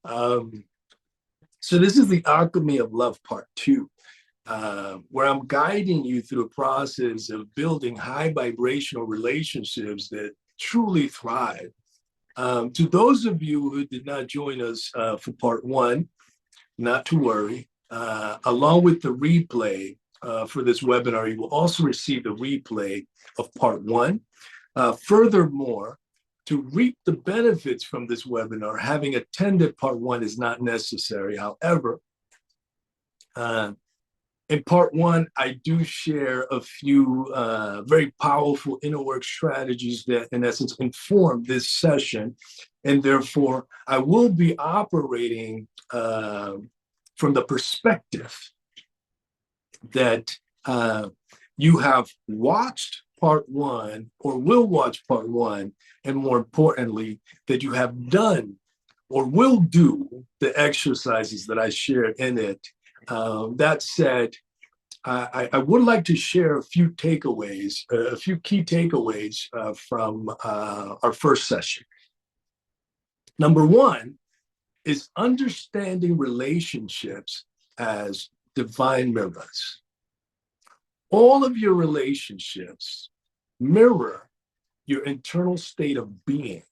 Um, so this is the Alchemy of Love Part 2, where I'm guiding you through the process of building high vibrational relationships that truly thrive. To those of you who did not join us for Part 1, not to worry. Along with the replay for this webinar, you will also receive the replay of Part 1. Furthermore, to reap the benefits from this webinar, having attended Part 1 is not necessary. However, in Part 1, I do share a few very powerful inner work strategies that, in essence, inform this session. And therefore, I will be operating from the perspective that you have watched Part 1 or will watch Part 1, and more importantly, that you have done or will do the exercises that I shared in it. That said, I would like to share a few takeaways, a few key takeaways from our first session. Number one is understanding relationships as divine mirrors. All of your relationships mirror your internal state of being.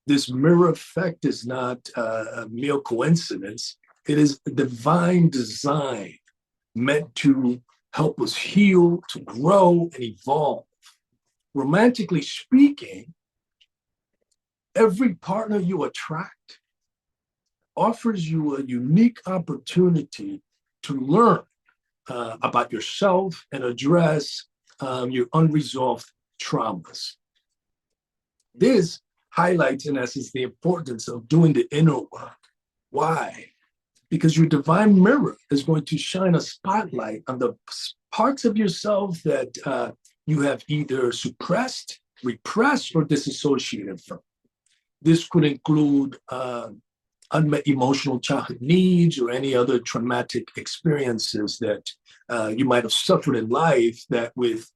This mirror effect is not a mere coincidence. It is a divine design meant to help us heal, to grow, and evolve. Romantically speaking, every partner you attract offers you a unique opportunity to learn about yourself and address your unresolved traumas. This highlights, in essence, the importance of doing the inner work. Why? Because your divine mirror is going to shine a spotlight on the parts of yourself that you have either suppressed, repressed, or disassociated from. This could include unmet emotional childhood needs or any other traumatic experiences that you might have suffered in life that, with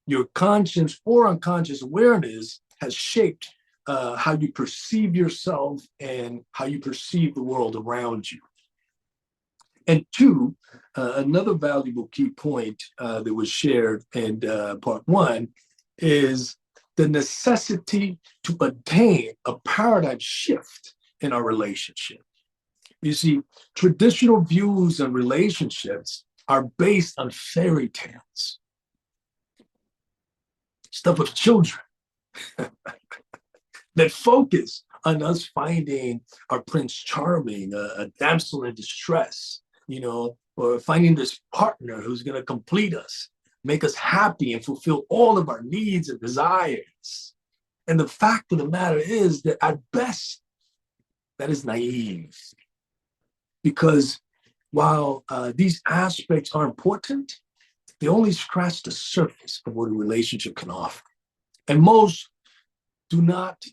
your conscious or unconscious awareness, has shaped how you perceive yourself and how you perceive the world around you. And two, another valuable key point that was shared in Part 1 is the necessity to attain a paradigm shift in our relationship. You see, traditional views on relationships are based on fairy tales, stuff of children that focus on us finding our Prince Charming, a damsel in distress, or finding this partner who's going to complete us, make us happy, and fulfill all of our needs and desires. And the fact of the matter is that at best, that is naive. Because while these aspects are important, they only scratch the surface of what a relationship can offer. And most do not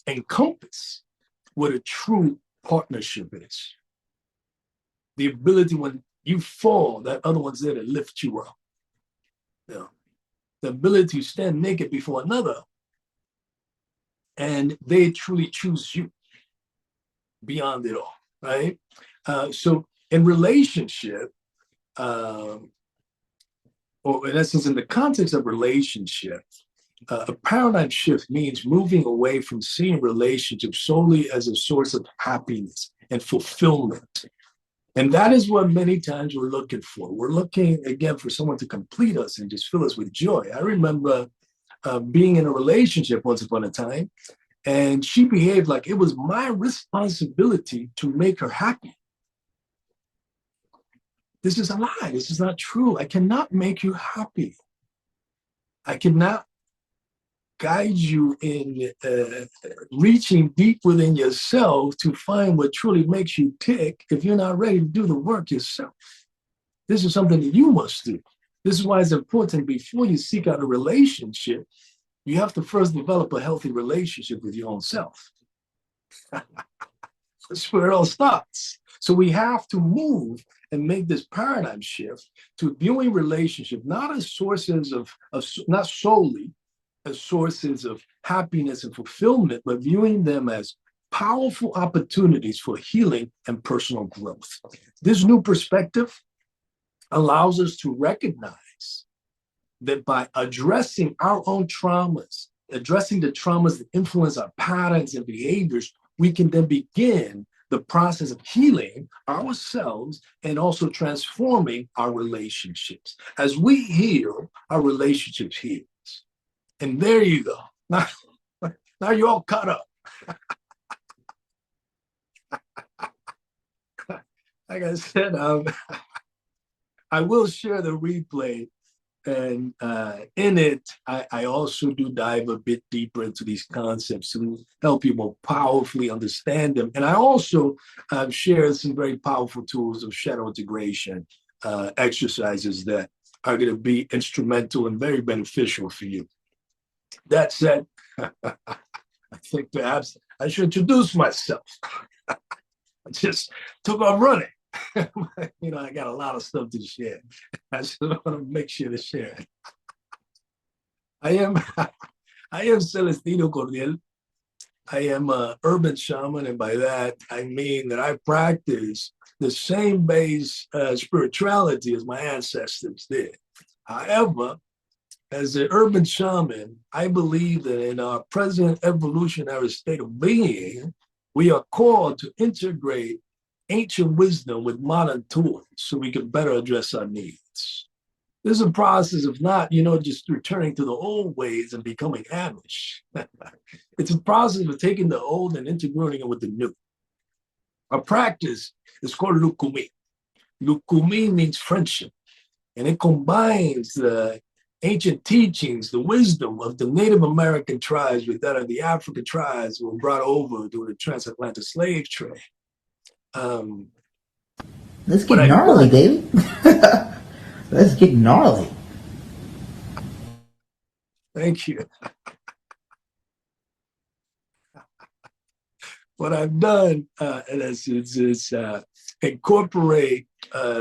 encompass what a true partnership is. The ability, when you fall, that other one's there to lift you up. The ability to stand naked before another, and they truly choose you beyond it all, right? So in relationship, or in essence, in the context of relationship, a paradigm shift means moving away from seeing relationships solely as a source of happiness and fulfillment. And that is what many times we're looking for. We're looking, again, for someone to complete us and just fill us with joy. I remember being in a relationship once upon a time, and she behaved like it was my responsibility to make her happy. This is a lie. This is not true. I cannot make you happy. I cannot guide you in reaching deep within yourself to find what truly makes you tick if you're not ready to do the work yourself. This is something that you must do. This is why it's important, before you seek out a relationship, you have to first develop a healthy relationship with your own self. That's where it all starts. So we have to move and make this paradigm shift to viewing relationship not as sources of not solely as sources of happiness and fulfillment, but viewing them as powerful opportunities for healing and personal growth. This new perspective allows us to recognize that by addressing our own traumas, addressing the traumas that influence our patterns and behaviors, we can then begin the process of healing ourselves and also transforming our relationships. As we heal, our relationships heal. And there you go. Now you're all caught up. Like I said, I will share the replay. And in it, I also do dive a bit deeper into these concepts to help you more powerfully understand them. And I also share some very powerful tools of shadow integration exercises that are going to be instrumental and very beneficial for you. That said, I think perhaps I should introduce myself. I just took off running. I got a lot of stuff to share. I just want to make sure to share it. I am Celestino Cornielle. I am an urban shaman, and by that I mean that I practice the same base spirituality as my ancestors did. However, as an urban shaman, I believe that in our present evolutionary state of being, we are called to integrate ancient wisdom with modern tools so we can better address our needs. This is a process of not, just returning to the old ways and becoming Amish. It's a process of taking the old and integrating it with the new. Our practice is called Lukumi. Lukumi means friendship, and it combines the ancient teachings, the wisdom of the Native American tribes with that of the African tribes who were brought over during the transatlantic slave trade. Let's get gnarly, baby. Let's get gnarly. Thank you. What I've done, in essence, is incorporate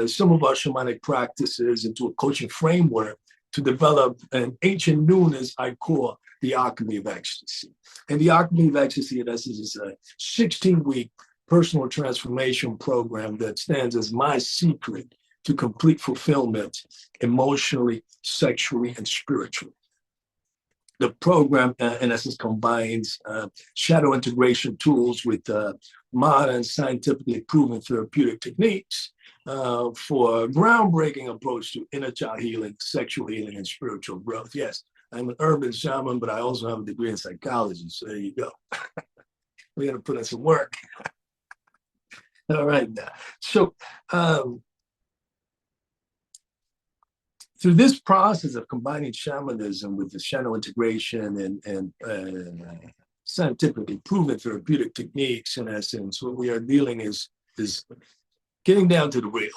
some of our shamanic practices into a coaching framework to develop an ancient newness I call the Alchemy of Ecstasy. And the Alchemy of Ecstasy, in essence, is a 16-week personal transformation program that stands as my secret to complete fulfillment emotionally, sexually, and spiritually. The program, in essence, combines shadow integration tools with modern, scientifically proven therapeutic techniques for a groundbreaking approach to inner child healing, sexual healing, and spiritual growth. Yes, I'm an urban shaman, but I also have a degree in psychology. So there you go. We're going to put in some work. All right. Now. So through this process of combining shamanism with the shadow integration and scientifically proven therapeutic techniques, in essence, what we are dealing is getting down to the real.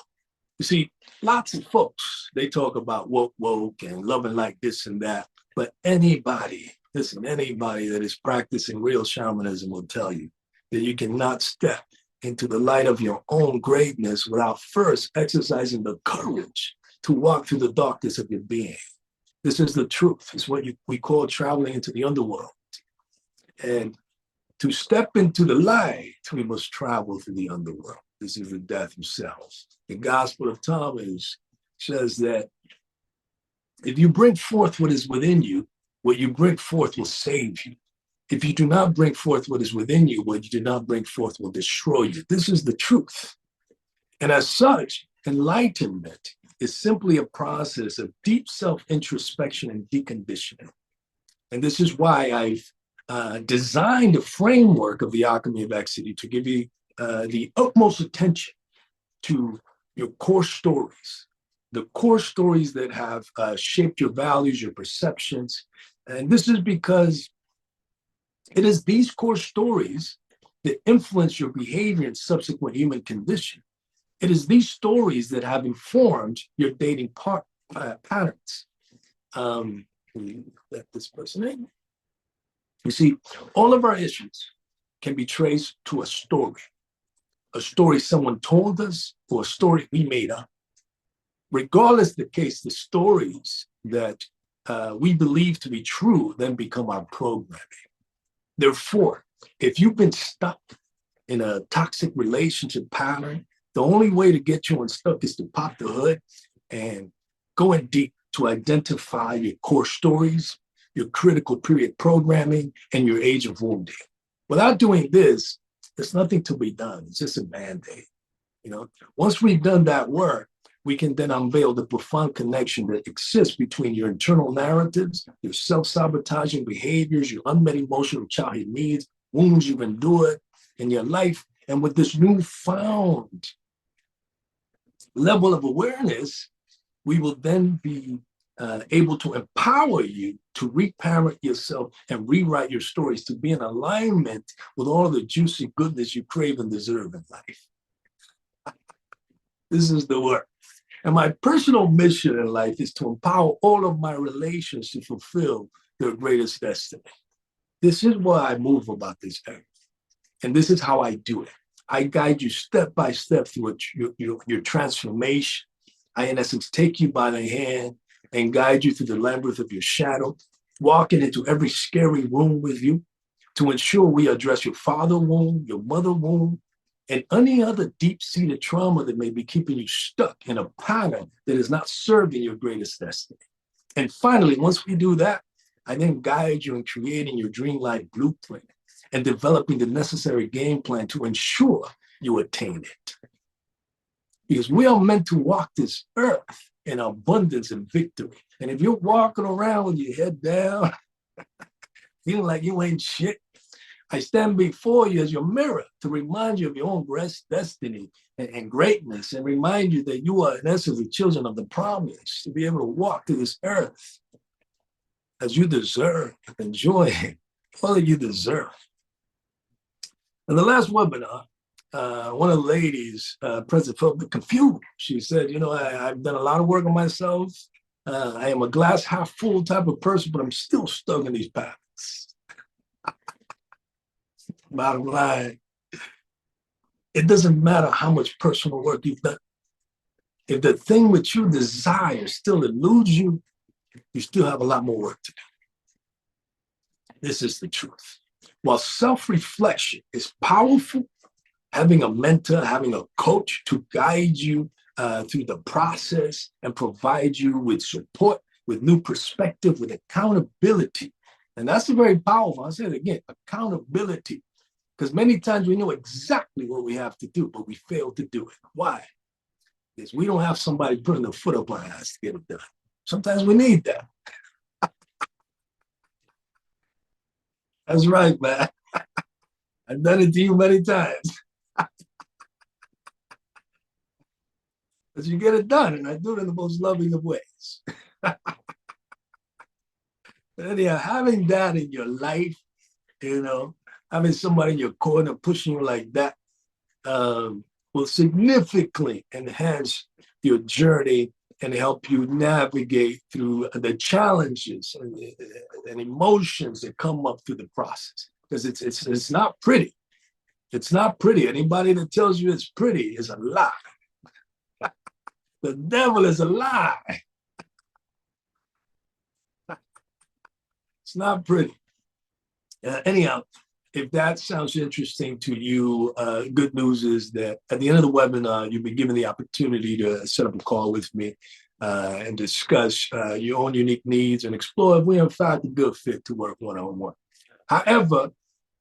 You see, lots of folks, they talk about woke and loving like this and that, but anybody that is practicing real shamanism will tell you that you cannot step into the light of your own greatness without first exercising the courage to walk through the darkness of your being. This is the truth. It's what we call traveling into the underworld. And to step into the light, we must travel through the underworld. This is the death himself. The Gospel of Thomas says that if you bring forth what is within you, what you bring forth will save you. If you do not bring forth what is within you, what you do not bring forth will destroy you. This is the truth. And as such, enlightenment is simply a process of deep self-introspection and deconditioning. And this is why I've designed a framework of the Alchemy of Ecstasy to give you the utmost attention to your core stories, the core stories that have shaped your values, your perceptions. And this is because it is these core stories that influence your behavior and subsequent human condition. It is these stories that have informed your dating patterns. Let this person in. You see, all of our issues can be traced to a story someone told us or a story we made up. Regardless of the case, the stories that we believe to be true then become our programming. Therefore, if you've been stuck in a toxic relationship pattern, the only way to get you unstuck is to pop the hood and go in deep to identify your core stories, your critical period programming, and your age of wounding. Without doing this, there's nothing to be done. It's just a Band-Aid. Once we've done that work, we can then unveil the profound connection that exists between your internal narratives, your self-sabotaging behaviors, your unmet emotional childhood needs, wounds you've endured in your life. And with this newfound level of awareness, we will then be able to empower you to reparent yourself and rewrite your stories to be in alignment with all the juicy goodness you crave and deserve in life. This is the work. And my personal mission in life is to empower all of my relations to fulfill their greatest destiny. This is why I move about this earth. And this is how I do it. I guide you step by step through your transformation. I, in essence, take you by the hand and guide you through the labyrinth of your shadow, walking into every scary room with you to ensure we address your father wound, your mother wound, and any other deep-seated trauma that may be keeping you stuck in a pattern that is not serving your greatest destiny. And finally, once we do that, I then guide you in creating your dream life blueprint and developing the necessary game plan to ensure you attain it. Because we are meant to walk this earth in abundance and victory. And if you're walking around with your head down, feeling like you ain't shit, I stand before you as your mirror to remind you of your own destiny and greatness, and remind you that you are, in essence, the children of the promise, to be able to walk through this earth as you deserve, enjoy all that you deserve. In the last webinar, one of the ladies present felt a bit confused. She said, I've done a lot of work on myself. I am a glass half full type of person, but I'm still stuck in these patterns. Bottom line, it doesn't matter how much personal work you've done. If the thing which you desire still eludes you, you still have a lot more work to do. This is the truth. While self-reflection is powerful, having a mentor, having a coach to guide you through the process and provide you with support, with new perspective, with accountability. And that's very powerful. I'll say it again, accountability. Because many times we know exactly what we have to do, but we fail to do it. Why? Because we don't have somebody putting their foot up our ass to get it done. Sometimes we need that. That's right, man. I've done it to you many times. But you get it done, and I do it in the most loving of ways. But anyhow, having that in your life, having somebody in your corner pushing you like that will significantly enhance your journey and help you navigate through the challenges and emotions that come up through the process. Because it's not pretty. It's not pretty. Anybody that tells you it's pretty is a lie. The devil is a lie. It's not pretty. Anyhow, if that sounds interesting to you, good news is that at the end of the webinar, you'll be given the opportunity to set up a call with me and discuss your own unique needs and explore if we are in fact a good fit to work one-on-one. However,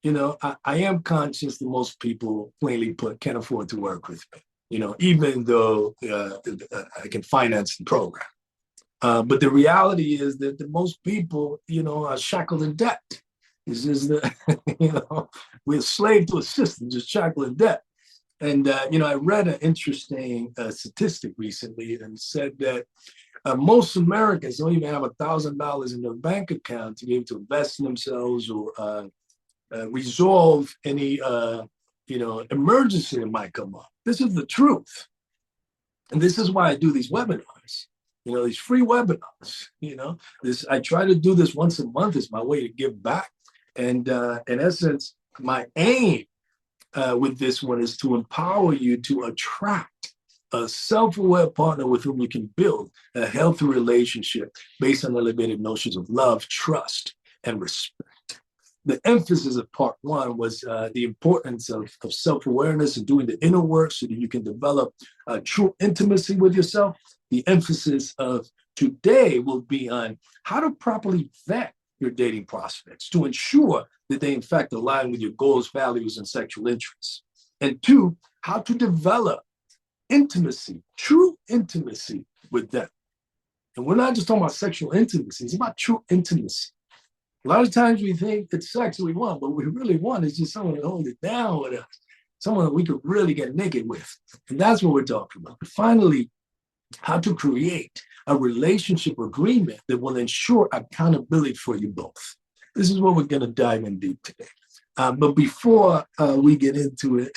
I am conscious that most people, plainly put, can't afford to work with me, even though I can finance the program. But the reality is that most people, are shackled in debt. This is we're a slave to a system, just shackled in debt. And, I read an interesting statistic recently and said that most Americans don't even have $1,000 in their bank account to be able to invest in themselves or resolve any, emergency that might come up. This is the truth. And this is why I do these webinars. These free webinars, I try to do this once a month is my way to give back. And in essence, my aim with this one is to empower you to attract a self-aware partner with whom you can build a healthy relationship based on elevated notions of love, trust, and respect. The emphasis of part one was the importance of self-awareness and doing the inner work so that you can develop true intimacy with yourself. The emphasis of today will be on how to properly vet your dating prospects to ensure that they in fact align with your goals, values, and sexual interests. And two, how to develop intimacy, true intimacy with them. And we're not just talking about sexual intimacy, it's about true intimacy. A lot of times we think it's sex we want, but what we really want is just someone to hold it down with us, someone that we could really get naked with. And that's what we're talking about. But finally, how to create a relationship agreement that will ensure accountability for you both. This is what we're going to dive in deep today. But before we get into it,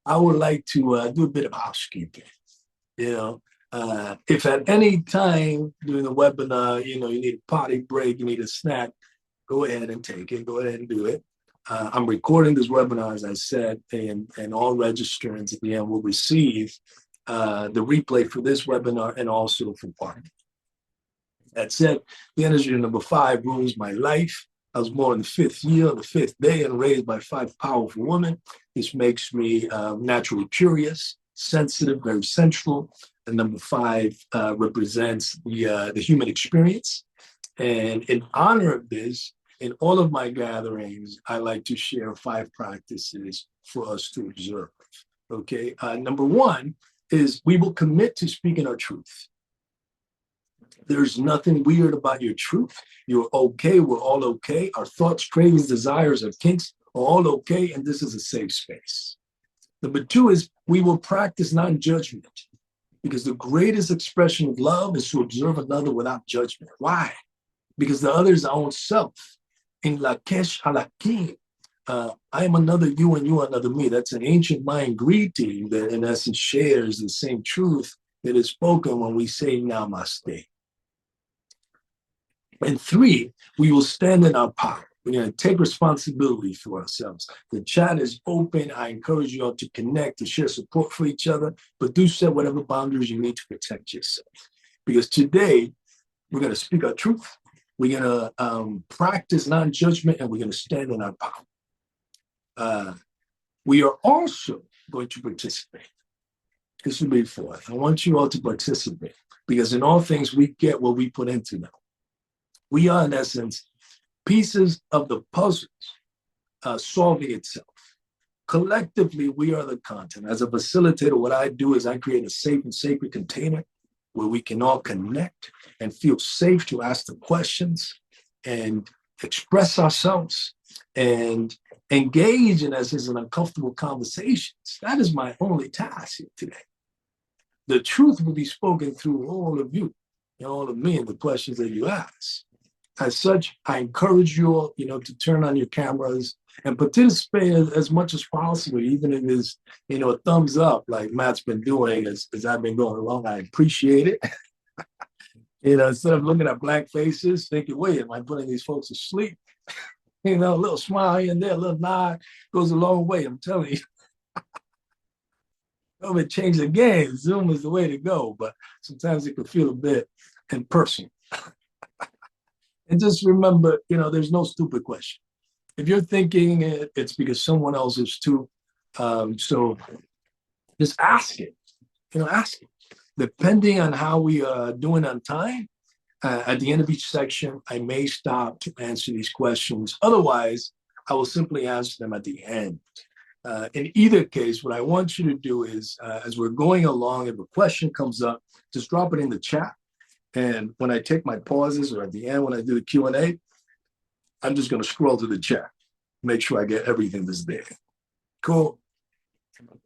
I would like to do a bit of housekeeping. If at any time during the webinar, you need a potty break, you need a snack, go ahead and take it. Go ahead and do it. I'm recording this webinar, as I said, and all registrants at the end will receive the replay for this webinar and also for part. That said, the energy number 5 rules my life. I was born in the 5th year, the 5th day, and raised by 5 powerful women. This makes me naturally curious, sensitive, very sensual. And number 5 represents the human experience. And in honor of this, in all of my gatherings, I like to share 5 practices for us to observe. Okay, number 1 is we will commit to speaking our truth. There's nothing weird about your truth. You're okay. We're all okay. Our thoughts, cravings, desires, and kinks are all okay, and this is a safe space. Number 2 is we will practice non-judgment, because the greatest expression of love is to observe another without judgment. Why? Because the other is our own self. In Lakesh Halakim, I am another you and you are another me. That's an ancient Mayan greeting that in essence shares the same truth that is spoken when we say namaste. And 3, we will stand in our power. We're going to take responsibility for ourselves. The chat is open. I encourage you all to connect, to share support for each other, but do set whatever boundaries you need to protect yourself. Because today, we're going to speak our truth. We're going to practice non-judgment, and we're going to stand in our power. We are also going to participate. This will be 4th. I want you all to participate, because in all things, we get what we put into them. We are, in essence, pieces of the puzzles solving itself. Collectively, we are the content. As a facilitator, what I do is I create a safe and sacred container where we can all connect and feel safe to ask the questions and express ourselves and engage in, essence, in uncomfortable conversations. That is my only task here today. The truth will be spoken through all of you and all of me and the questions that you ask. As such, I encourage you all, to turn on your cameras and participate as much as possible, even if it's, a thumbs up like Matt's been doing as I've been going along. I appreciate it. Instead of looking at blank faces, thinking, wait, am I putting these folks to sleep? A little smile here and there, a little nod goes a long way. I'm telling you. It changed the game. Zoom is the way to go, but sometimes it can feel a bit impersonal. And just remember, there's no stupid question. If you're thinking it's because someone else is too, so just ask it. Ask it. Depending on how we are doing on time, at the end of each section, I may stop to answer these questions. Otherwise, I will simply answer them at the end. In either case, what I want you to do is, as we're going along, if a question comes up, just drop it in the chat. And when I take my pauses or at the end, when I do the Q&A, I'm just going to scroll to the chat, make sure I get everything that's there. Cool.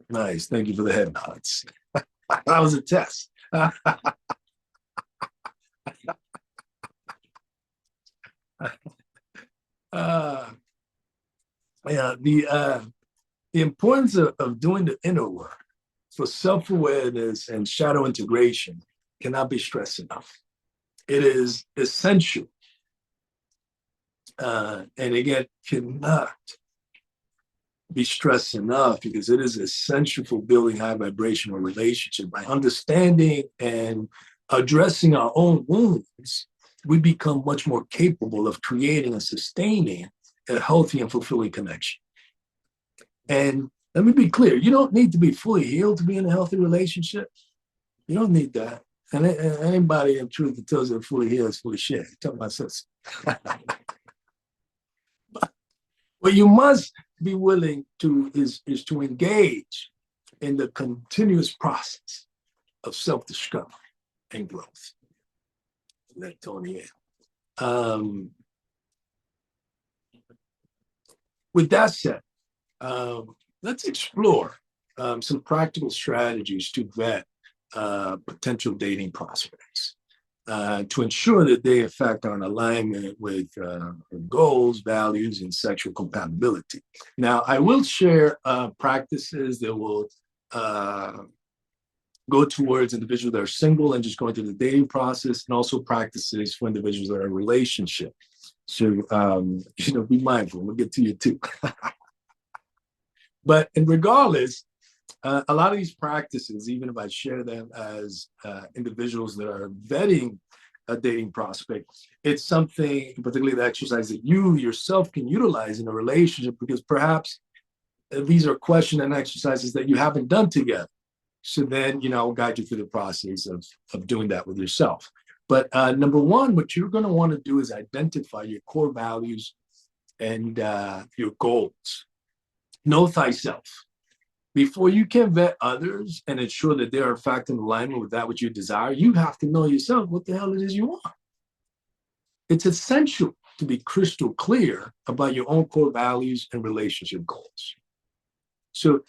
Nice. Thank you for the head nods. That was a test. The importance of doing the inner work for self-awareness and shadow integration cannot be stressed enough. It is essential. And again, cannot be stressed enough, because it is essential for building high vibrational relationships. By understanding and addressing our own wounds, we become much more capable of creating and sustaining a healthy and fulfilling connection. And let me be clear, you don't need to be fully healed to be in a healthy relationship. You don't need that. And anybody in truth that tells you they're fully healed is full of shit. Tell my sister. What you must be willing to is to engage in the continuous process of self-discovery and growth. Let Tony in. With that said, let's explore some practical strategies to vet potential dating prospects, to ensure that they, in fact, are in alignment with goals, values, and sexual compatibility. Now, I will share practices that will go towards individuals that are single and just going through the dating process, and also practices for individuals that are in a relationship. So, be mindful. We'll get to you too. But regardless, a lot of these practices, even if I share them as individuals that are vetting a dating prospect, it's something, particularly the exercise, that you yourself can utilize in a relationship, because perhaps these are questions and exercises that you haven't done together. So then, I'll guide you through the process of doing that with yourself. But number one, what you're going to want to do is identify your core values and your goals. Know thyself. Before you can vet others and ensure that they are in fact in alignment with that which you desire, you have to know yourself what the hell it is you want. It's essential to be crystal clear about your own core values and relationship goals. So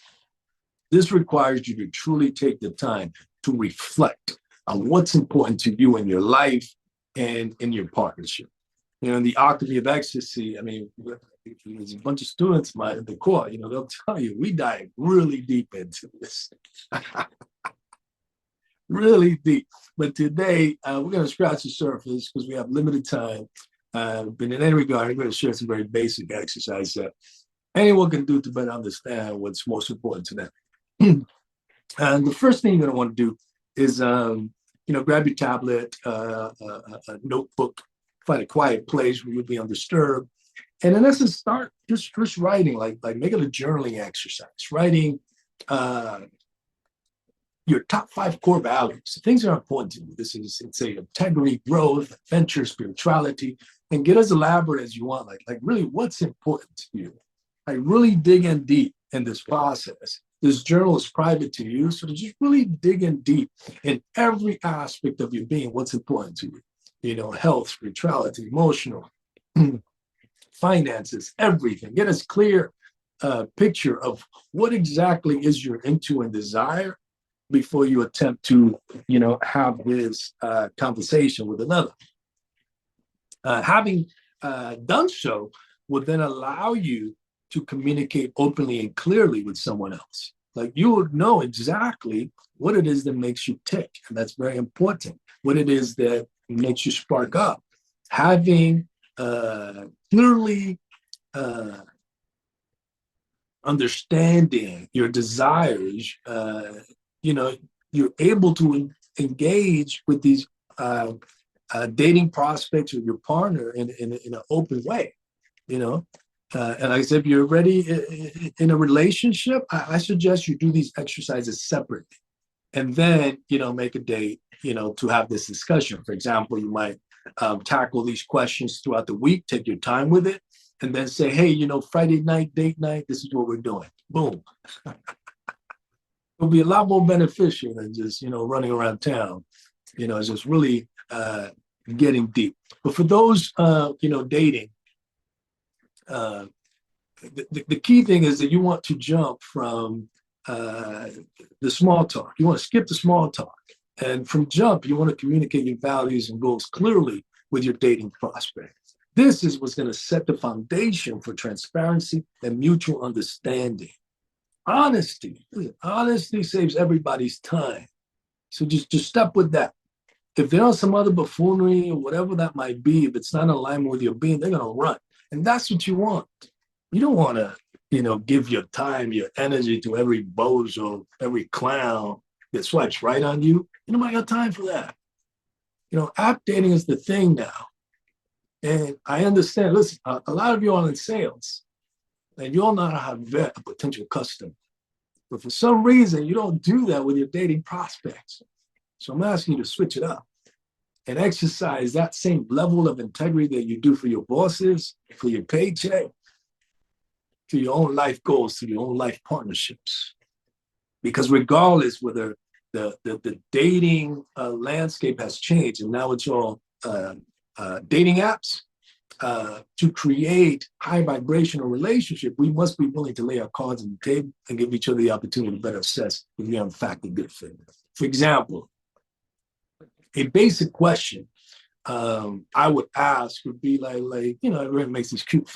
this requires you to truly take the time to reflect on what's important to you in your life and in your partnership. In the Alchemy of Ecstasy, there's a bunch of students at the core, they'll tell you, we dive really deep into this. Really deep. But today, we're going to scratch the surface because we have limited time. But in any regard, I'm going to share some very basic exercises that anyone can do to better understand what's most important to them. And the first thing you're going to want to do is, grab your tablet, a notebook, find a quiet place where you'll be undisturbed. And in essence, start just writing, like make it a journaling exercise, writing your top 5 core values, things that are important to you. This is, say, integrity, growth, adventure, spirituality, and get as elaborate as you want, like really what's important to you. Really dig in deep in this process. This journal is private to you, so just really dig in deep in every aspect of your being, what's important to you. Health, spirituality, emotional, finances, everything. Get as clear a picture of what exactly is you're into and desire before you attempt to, have this conversation with another. Having done so will then allow you to communicate openly and clearly with someone else. Like, you would know exactly what it is that makes you tick, and that's very important. What it is that makes you spark up. Having clearly understanding your desires, you're able to engage with these dating prospects or your partner in an open way, and like I said, if you're already in a relationship, I suggest you do these exercises separately, and then, make a date, to have this discussion. For example, you might tackle these questions throughout the week, take your time with it, and then say, hey, Friday night, date night, this is what we're doing. Boom. It'll be a lot more beneficial than just, running around town. It's just really getting deep. But for those, dating, the key thing is that you want to jump from the small talk. You want to skip the small talk. And from jump, you want to communicate your values and goals clearly with your dating prospect. This is what's going to set the foundation for transparency and mutual understanding. Honesty saves everybody's time. So just step with that. If they're on some other buffoonery or whatever that might be, if it's not in alignment with your being, they're going to run. And that's what you want. You don't want to give your time, your energy to every bozo, every clown that swipes right on you. Nobody got time for that. App dating is the thing now. And I understand, listen, a lot of you are in sales and you all know how to vet a potential customer. But for some reason, you don't do that with your dating prospects. So I'm asking you to switch it up and exercise that same level of integrity that you do for your bosses, for your paycheck, to your own life goals, to your own life partnerships. Because regardless whether the dating landscape has changed and now it's all dating apps, to create high vibrational relationship, we must be willing to lay our cards on the table and give each other the opportunity to better assess if we are in fact a good fit. For example, a basic question I would ask would be like everyone makes these cute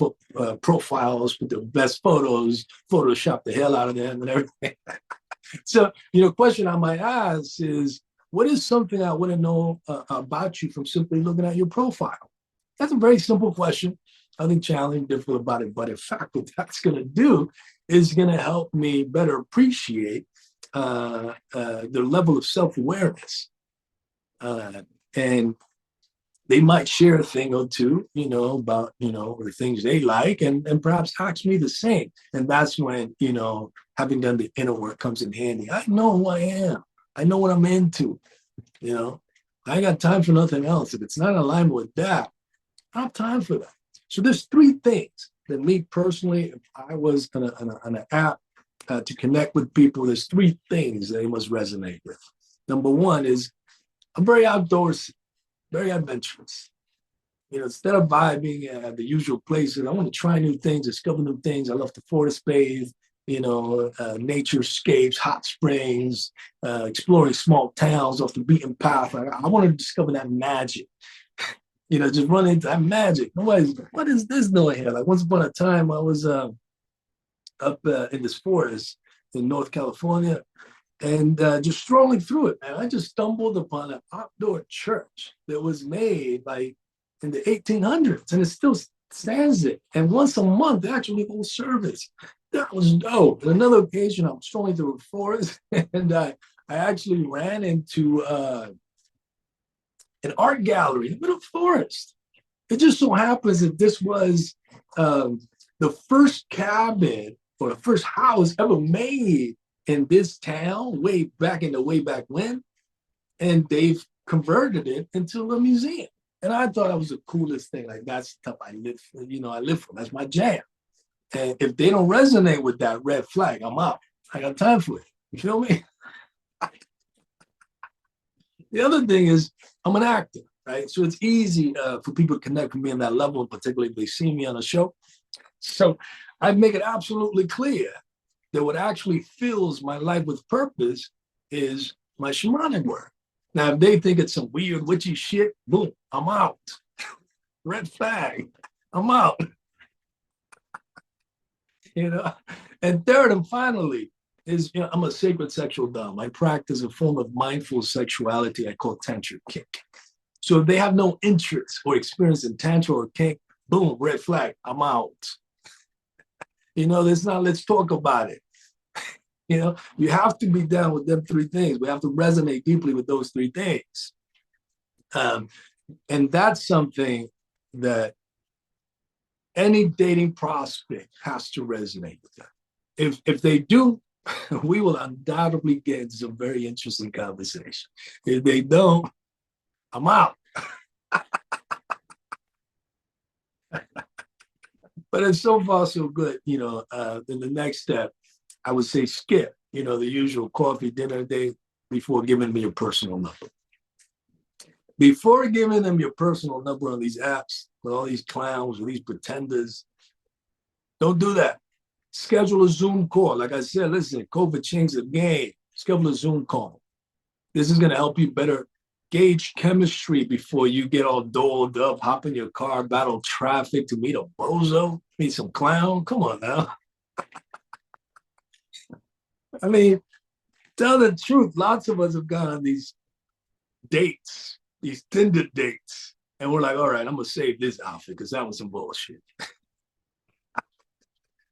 profiles with the best photos, Photoshop the hell out of them and everything. So, question I might ask is, what is something I want to know about you from simply looking at your profile? That's a very simple question. Nothing challenging, difficult about it. But in fact, what that's going to do is going to help me better appreciate the level of self-awareness. And they might share a thing or two, about, the things they like and perhaps ask me the same. And that's when, having done the inner work comes in handy. I know who I am. I know what I'm into. I ain't got time for nothing else. If it's not in alignment with that, I don't have time for that. So there's three things that me personally, if I was on an app to connect with people, there's three things they must resonate with. Number one is I'm very outdoors, very adventurous. Instead of vibing at the usual places, I want to try new things, discover new things. I love the forest bathe, naturescapes, hot springs, exploring small towns off the beaten path. I want to discover that magic. Just run into that magic. What is this doing here? Like once upon a time, I was up in this forest in North California and just strolling through it, man. I just stumbled upon an outdoor church that was made in the 1800s and it still stands there. And once a month, they actually hold service. That was dope. On another occasion, I'm strolling through a forest and I actually ran into an art gallery in the middle of the forest. It just so happens that this was the first cabin or the first house ever made in this town way back when. And they've converted it into a museum. And I thought that was the coolest thing. Like that's stuff I live for. That's my jam. And if they don't resonate with that red flag, I'm out. I got time for it. You feel me? The other thing is I'm an actor, right? So it's easy for people to connect with me on that level, and particularly if they see me on a show. So I make it absolutely clear that what actually fills my life with purpose is my shamanic work. Now, if they think it's some weird witchy shit, boom, I'm out. Red flag, I'm out. And third and finally, is I'm a sacred sexual dom. I practice a form of mindful sexuality I call tantra kink. So if they have no interest or experience in tantra or kink, boom, red flag, I'm out. Let's talk about it. You have to be down with them three things. We have to resonate deeply with those three things. And that's something that any dating prospect has to resonate with them. If they do, we will undoubtedly get into some very interesting conversation. If they don't, I'm out. But it's so far so good. In the next step, I would say skip, the usual coffee dinner date before giving me your personal number. Before giving them your personal number on these apps with all these clowns or these pretenders, don't do that. Schedule a Zoom call. Like I said, listen, COVID changed the game. Schedule a Zoom call. This is going to help you better gauge chemistry before you get all doled up, hop in your car, battle traffic to meet a bozo, meet some clown. Come on now. I mean, tell the truth. Lots of us have gone on these dates, these Tinder dates, and we're like, all right, I'm going to save this outfit because that was some bullshit.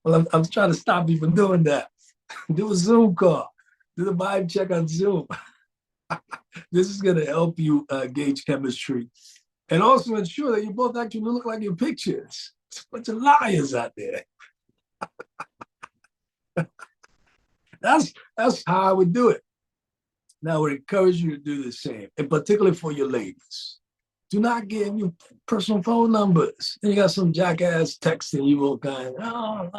Well, I'm trying to stop you from doing that. Do a Zoom call. Do the vibe check on Zoom. This is going to help you gauge chemistry and also ensure that you both actually look like your pictures. There's a bunch of liars out there. That's how I would do it. Now, I would encourage you to do the same, and particularly for your ladies. Do not give your personal phone numbers. Then you got some jackass texting you all kind of, oh,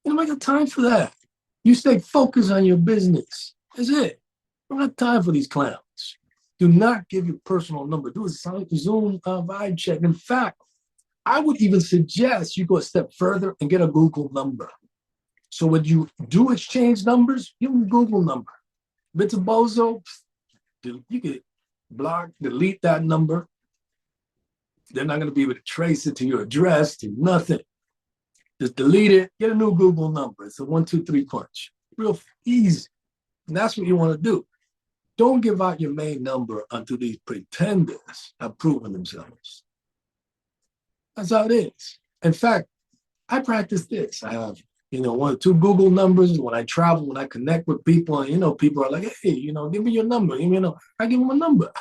you don't got time for that. You stay focused on your business. That's it. We don't have time for these clowns. Do not give your personal number. Do a Zoom vibe check. In fact, I would even suggest you go a step further and get a Google number. So when you do exchange numbers, give them a Google number. If it's a bozo, you can block, delete that number. They're not going to be able to trace it to your address, to nothing. Just delete it, get a new Google number. It's a 1, 2, 3 punch. Real easy. And that's what you want to do. Don't give out your main number until these pretenders have proven themselves. That's how it is. In fact, I practice this. I have, 1 or 2 Google numbers. When I travel, when I connect with people, and, people are like, hey, give me your number. I give them a number,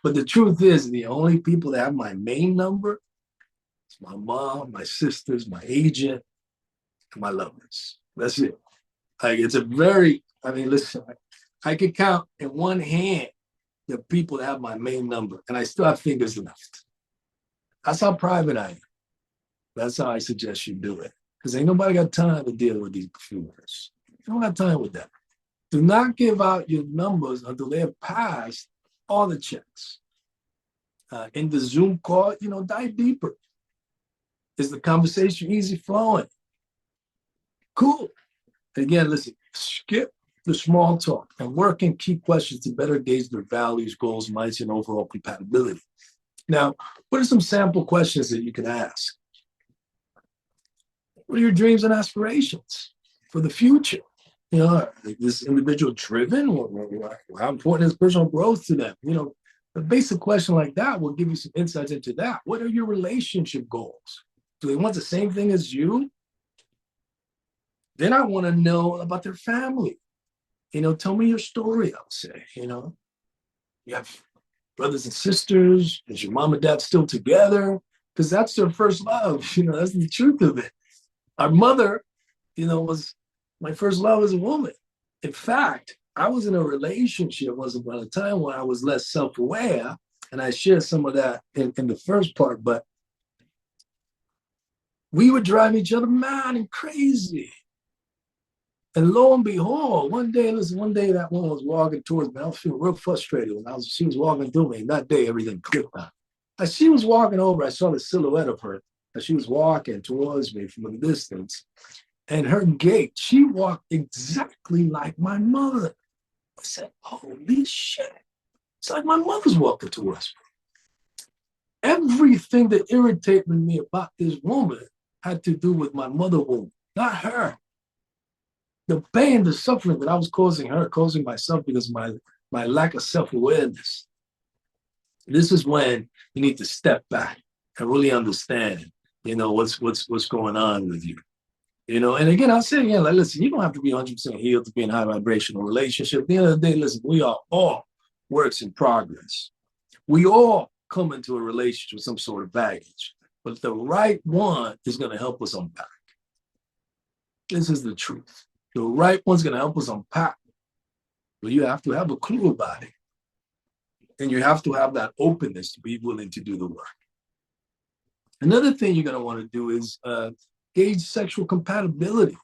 But the truth is, the only people that have my main number is my mom, my sisters, my agent, and my lovers. That's it. It's a very, listen, I can count in one hand the people that have my main number, and I still have fingers left. That's how private I am. That's how I suggest you do it. Because ain't nobody got time to deal with these buffooneries. You don't have time with that. Do not give out your numbers until they have passed all the checks. In the Zoom call, dive deeper. Is the conversation easy flowing? Cool. Again, listen, skip the small talk and work in key questions to better gauge their values, goals, mindset, and overall compatibility. Now, what are some sample questions that you can ask? What are your dreams and aspirations for the future? Is this individual driven? How important is personal growth to them? A basic question like that will give you some insights into that. What are your relationship goals? Do they want the same thing as you? Then I want to know about their family. Tell me your story, I'll say. You have brothers and sisters. Is your mom and dad still together? Because that's their first love. That's the truth of it. Our mother, was my first love as a woman. In fact, I was in a relationship once upon a time when I was less self-aware, and I shared some of that in the first part, but we would drive each other mad and crazy. And lo and behold, one day that woman was walking towards me. I was feeling real frustrated when she was walking through me. And that day, everything clicked on. As she was walking over, I saw the silhouette of her as she was walking towards me from a distance. And her gait, she walked exactly like my mother. I said, holy shit. It's like my mother's walking towards me. Everything that irritated me about this woman had to do with my mother woman, not her. The pain, the suffering that I was causing her, causing myself because of my lack of self-awareness. This is when you need to step back and really understand, what's going on with you. And again, I'll say again, listen, you don't have to be 100% healed to be in a high vibrational relationship. At the end of the day, listen, we are all works in progress. We all come into a relationship with some sort of baggage, but the right one is going to help us unpack. This is the truth. The right one's going to help us unpack, but you have to have a clue about it. And you have to have that openness to be willing to do the work. Another thing you're going to want to do is gauge sexual compatibility.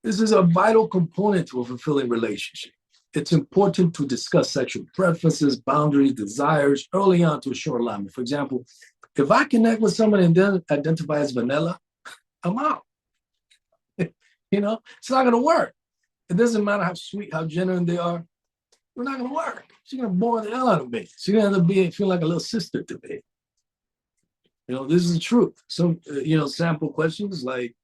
This is a vital component to a fulfilling relationship. It's important to discuss sexual preferences, boundaries, desires early on to assure alignment. For example, if I connect with someone and then identify as vanilla, I'm out. It's not going to work. It doesn't matter how sweet, how genuine they are. We're not going to work. She's going to bore the hell out of me. She's going to end up feeling like a little sister to me. This is the truth. So, sample questions like,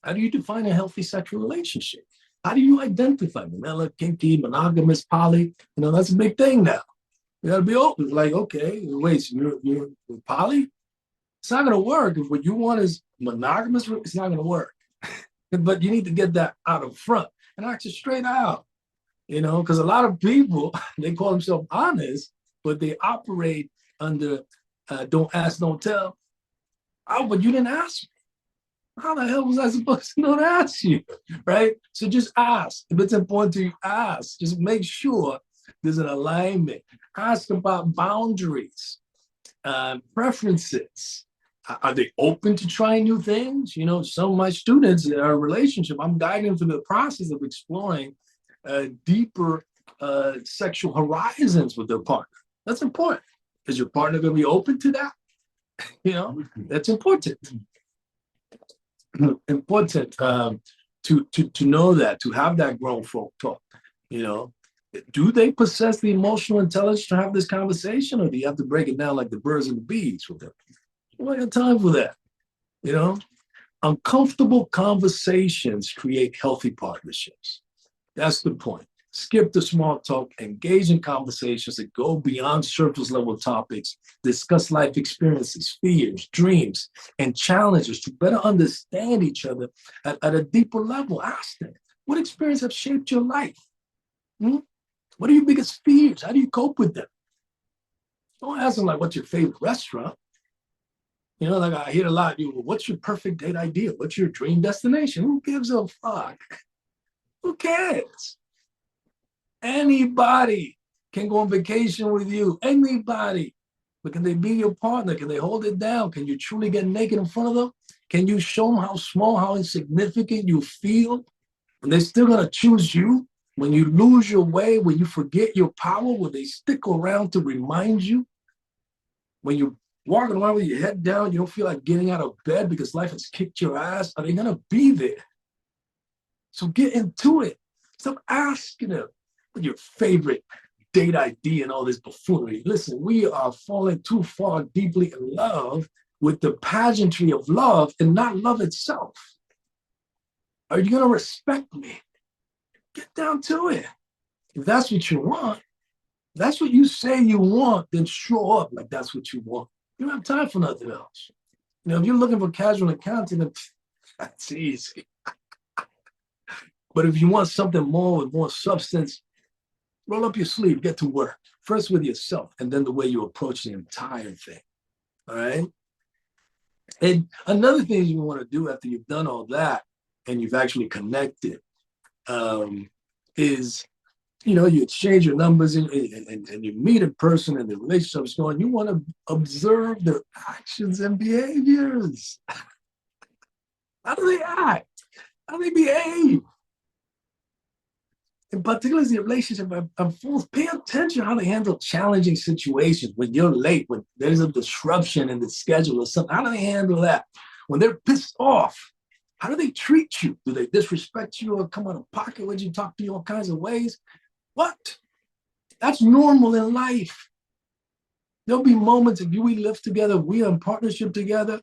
how do you define a healthy sexual relationship? How do you identify vanilla, kinky, monogamous, poly? That's a big thing now. You got to be open. Like, okay, wait, so you're poly? It's not going to work. If what you want is monogamous, it's not going to work. But you need to get that out of front and ask it straight out, because a lot of people, they call themselves honest, but they operate under don't ask, don't tell. Oh, but you didn't ask me. How the hell was I supposed to know to ask you, right? So just ask. If it's important to you, ask. Just make sure there's an alignment. Ask about boundaries, preferences. Are they open to trying new things? Some of my students in our relationship, I'm guiding through the process of exploring deeper sexual horizons with their partner. That's important. Is your partner going to be open to that? That's important. Important to know that, to have that grown folk talk. Do they possess the emotional intelligence to have this conversation, or do you have to break it down like the birds and the bees with them? I got time for that. Uncomfortable conversations create healthy partnerships. That's the point. Skip the small talk, engage in conversations that go beyond surface level topics, discuss life experiences, fears, dreams, and challenges to better understand each other at a deeper level. Ask them, what experience have shaped your life? What are your biggest fears? How do you cope with them? Don't ask them like, what's your favorite restaurant? Like I hear a lot, what's your perfect date idea? What's your dream destination? Who gives a fuck? Who cares? Anybody can go on vacation with you. Anybody. But can they be your partner? Can they hold it down? Can you truly get naked in front of them? Can you show them how small, how insignificant you feel? And they're still going to choose you? When you lose your way, when you forget your power, will they stick around to remind you? When you're walking around with your head down, you don't feel like getting out of bed because life has kicked your ass, are they going to be there? So get into it. Stop asking them what your favorite date idea and all this buffoonery. Listen, we are falling too far deeply in love with the pageantry of love and not love itself. Are you going to respect me? Get down to it. If that's what you want, if that's what you say you want, then show up like that's what you want. You don't have time for nothing else. If you're looking for casual encounters, that's easy. But if you want something more with more substance, roll up your sleeve, get to work. First with yourself, and then the way you approach the entire thing. All right? And another thing you want to do after you've done all that and you've actually connected is, you exchange your numbers and you meet a person and the relationship's going, you want to observe their actions and behaviors. How do they act? How do they behave? In particular, the relationship, pay attention how they handle challenging situations. When you're late, when there's a disruption in the schedule or something, how do they handle that? When they're pissed off, how do they treat you? Do they disrespect you or come out of pocket when you talk to you all kinds of ways? What? That's normal in life. There'll be moments if we live together, we are in partnership together.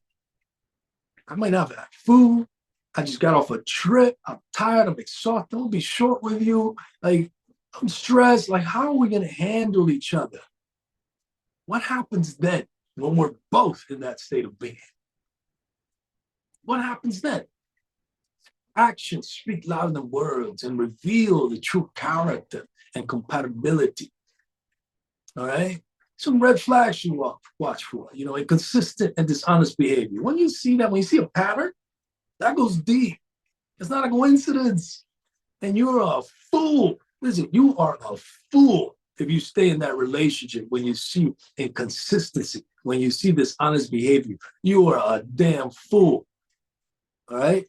I might not have had food. I just got off a trip. I'm tired. I'm exhausted. I'll be short with you. Like, I'm stressed. Like, how are we going to handle each other? What happens then when we're both in that state of being? What happens then? Actions speak louder than words and reveal the true character and compatibility. All right? Some red flags you watch for, inconsistent and dishonest behavior. When you see that, when you see a pattern, that goes deep. It's not a coincidence. And you're a fool. Listen, you are a fool if you stay in that relationship when you see inconsistency, when you see dishonest behavior. You are a damn fool. All right?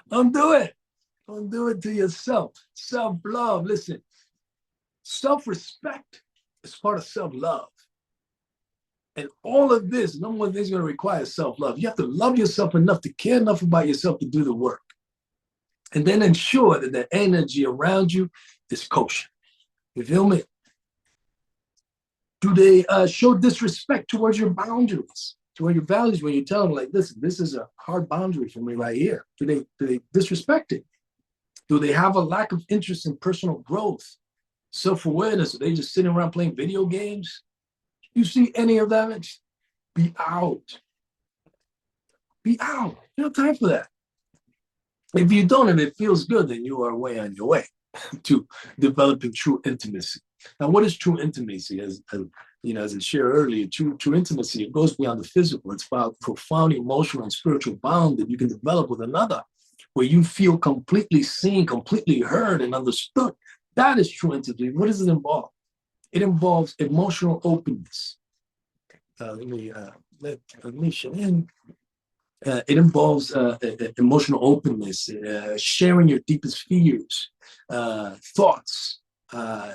Don't do it. Don't do it to yourself. Self-love. Listen, self-respect is part of self-love. And all of this, number one thing is going to require self-love. You have to love yourself enough to care enough about yourself to do the work. And then ensure that the energy around you is kosher. You feel me? Do they show disrespect towards your boundaries, towards your values when you tell them, like, listen, this is a hard boundary for me right here? Do they disrespect it? Do they have a lack of interest in personal growth, self-awareness? Are they just sitting around playing video games? You see any of that? Be out. Be out. You don't have time for that. If you don't and it feels good, then you are way on your way to developing true intimacy. Now, what is true intimacy? As I shared earlier, true intimacy, it goes beyond the physical. It's about profound emotional and spiritual bond that you can develop with another, where you feel completely seen, completely heard, and understood. That is true intimacy. What does it involve? It involves emotional openness. Let me share in. It involves emotional openness, sharing your deepest fears, thoughts,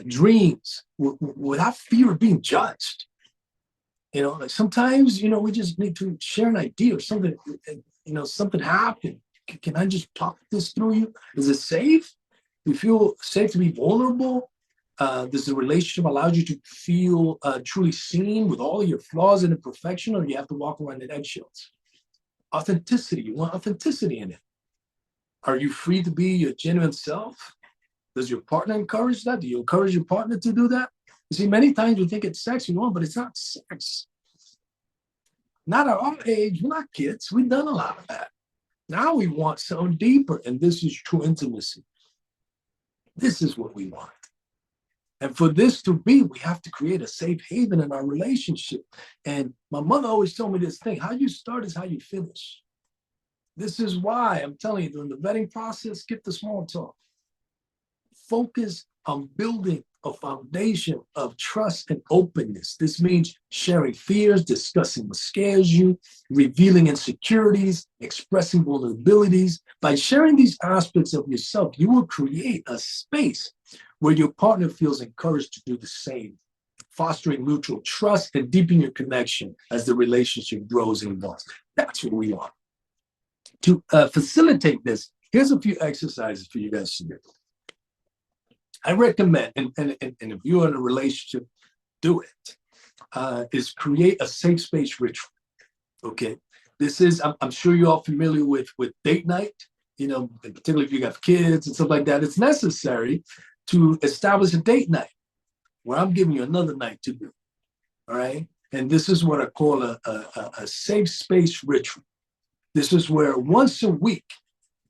dreams, without fear of being judged. Like sometimes, we just need to share an idea or something. Something happened. Can I just talk this through you? Is it safe? You feel safe to be vulnerable? Does the relationship allow you to feel truly seen with all your flaws and imperfection, or do you have to walk around in eggshells? Authenticity. You want authenticity in it. Are you free to be your genuine self? Does your partner encourage that? Do you encourage your partner to do that? You see, many times we think it's sex, but it's not sex. Not at our age. We're not kids. We've done a lot of that. Now we want something deeper, and this is true intimacy. This is what we want. And for this to be, we have to create a safe haven in our relationship. And my mother always told me this thing: how you start is how you finish. This is why I'm telling you, during the vetting process, skip the small talk. Focus on building a foundation of trust and openness. This means sharing fears, discussing what scares you, revealing insecurities, expressing vulnerabilities. By sharing these aspects of yourself, you will create a space where your partner feels encouraged to do the same, fostering mutual trust and deepening your connection as the relationship grows and evolves. That's what we want. To facilitate this, here's a few exercises for you guys to do. I recommend, and if you're in a relationship, do it, is create a safe space ritual, okay? This is, I'm sure you're all familiar with date night, particularly if you have kids and stuff like that. It's necessary to establish a date night where I'm giving you another night to do, all right? And this is what I call a safe space ritual. This is where once a week,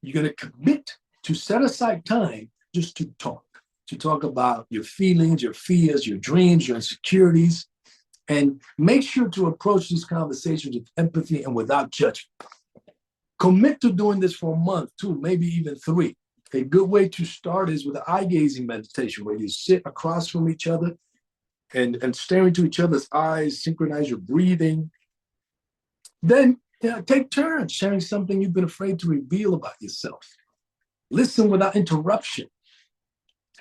you're going to commit to set aside time just to talk about your feelings, your fears, your dreams, your insecurities, and make sure to approach these conversations with empathy and without judgment. Commit to doing this for a month, 2, maybe even 3. A good way to start is with an eye-gazing meditation, where you sit across from each other and stare into each other's eyes, synchronize your breathing. Then take turns sharing something you've been afraid to reveal about yourself. Listen without interruption.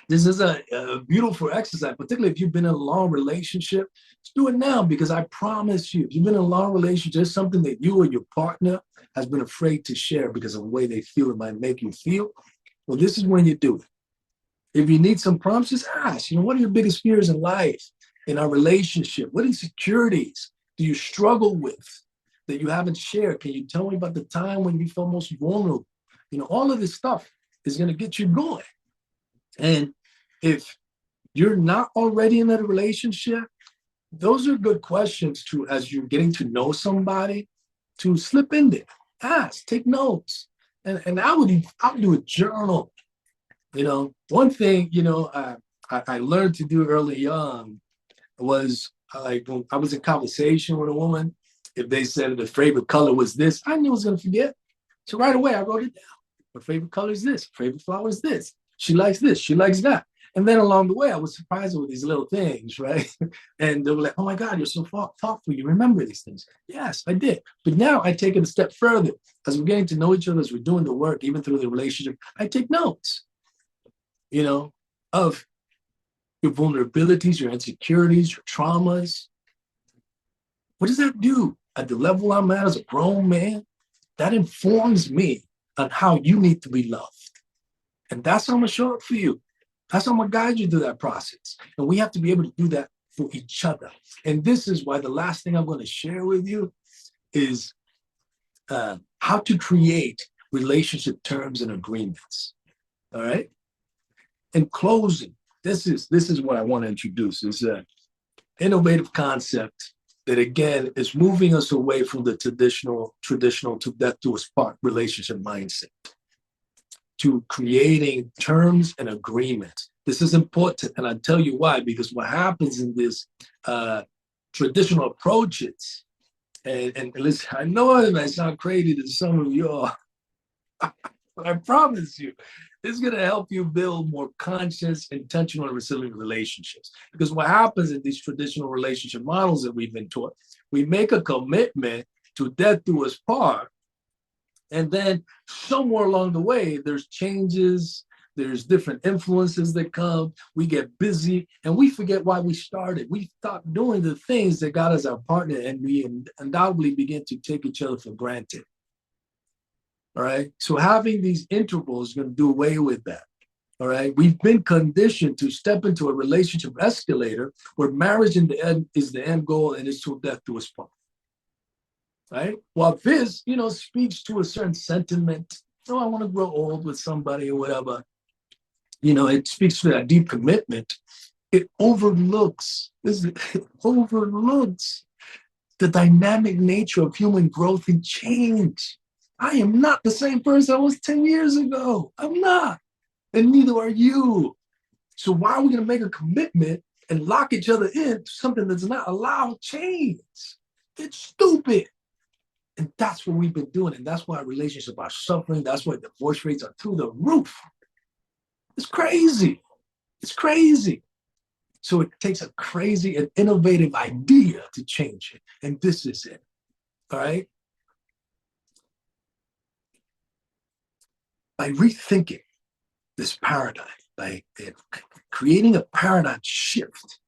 This is a beautiful exercise, particularly if you've been in a long relationship. Let's do it now, because I promise you, if you've been in a long relationship, there's something that you or your partner has been afraid to share because of the way they feel it might make you feel. Well, this is when you do it. If you need some prompts, just ask, what are your biggest fears in life, in our relationship? What insecurities do you struggle with that you haven't shared? Can you tell me about the time when you felt most vulnerable? All of this stuff is going to get you going. And if you're not already in a relationship, those are good questions to, as you're getting to know somebody, to slip in there, ask, take notes. And I would do a journal. One thing, I learned to do early on was, like, when I was in conversation with a woman, if they said their favorite color was this, I knew I was going to forget. So right away, I wrote it down. Her favorite color is this. Her favorite flower is this. She likes this. She likes that. And then along the way, I was surprised with these little things, right? And they were like, oh my God, you're so thoughtful. You remember these things. Yes, I did. But now I take it a step further. As we're getting to know each other, as we're doing the work, even through the relationship, I take notes, of your vulnerabilities, your insecurities, your traumas. What does that do at the level I'm at as a grown man? That informs me on how you need to be loved. And that's how I'm going to show up for you. That's how I'm going to guide you through that process. And we have to be able to do that for each other. And this is why the last thing I'm going to share with you is how to create relationship terms and agreements. All right. In closing, this is what I want to introduce is innovative concept that, again, is moving us away from the traditional to death do us part relationship mindset to creating terms and agreements. This is important, and I'll tell you why, because what happens in this traditional approaches, and listen, I know it might sound crazy to some of y'all, but I promise you, it's going to help you build more conscious, intentional, and resilient relationships. Because what happens in these traditional relationship models that we've been taught, we make a commitment to death do us part, and then somewhere along the way, there's changes, there's different influences that come, we get busy, and we forget why we started. We stop doing the things that got us our partner, and we undoubtedly begin to take each other for granted. All right. So having these intervals is going to do away with that. All right. We've been conditioned to step into a relationship escalator where marriage in the end is the end goal and it's till death do us part. Right. While this, speaks to a certain sentiment. Oh, I want to grow old with somebody or whatever. It speaks to that deep commitment. It overlooks the dynamic nature of human growth and change. I am not the same person I was 10 years ago. I'm not. And neither are you. So why are we going to make a commitment and lock each other into something that's not allowed change? It's stupid. And that's what we've been doing. And that's why relationships are suffering. That's why divorce rates are through the roof. It's crazy. It's crazy. So it takes a crazy and innovative idea to change it. And this is it. All right. By rethinking this paradigm, by creating a paradigm shift,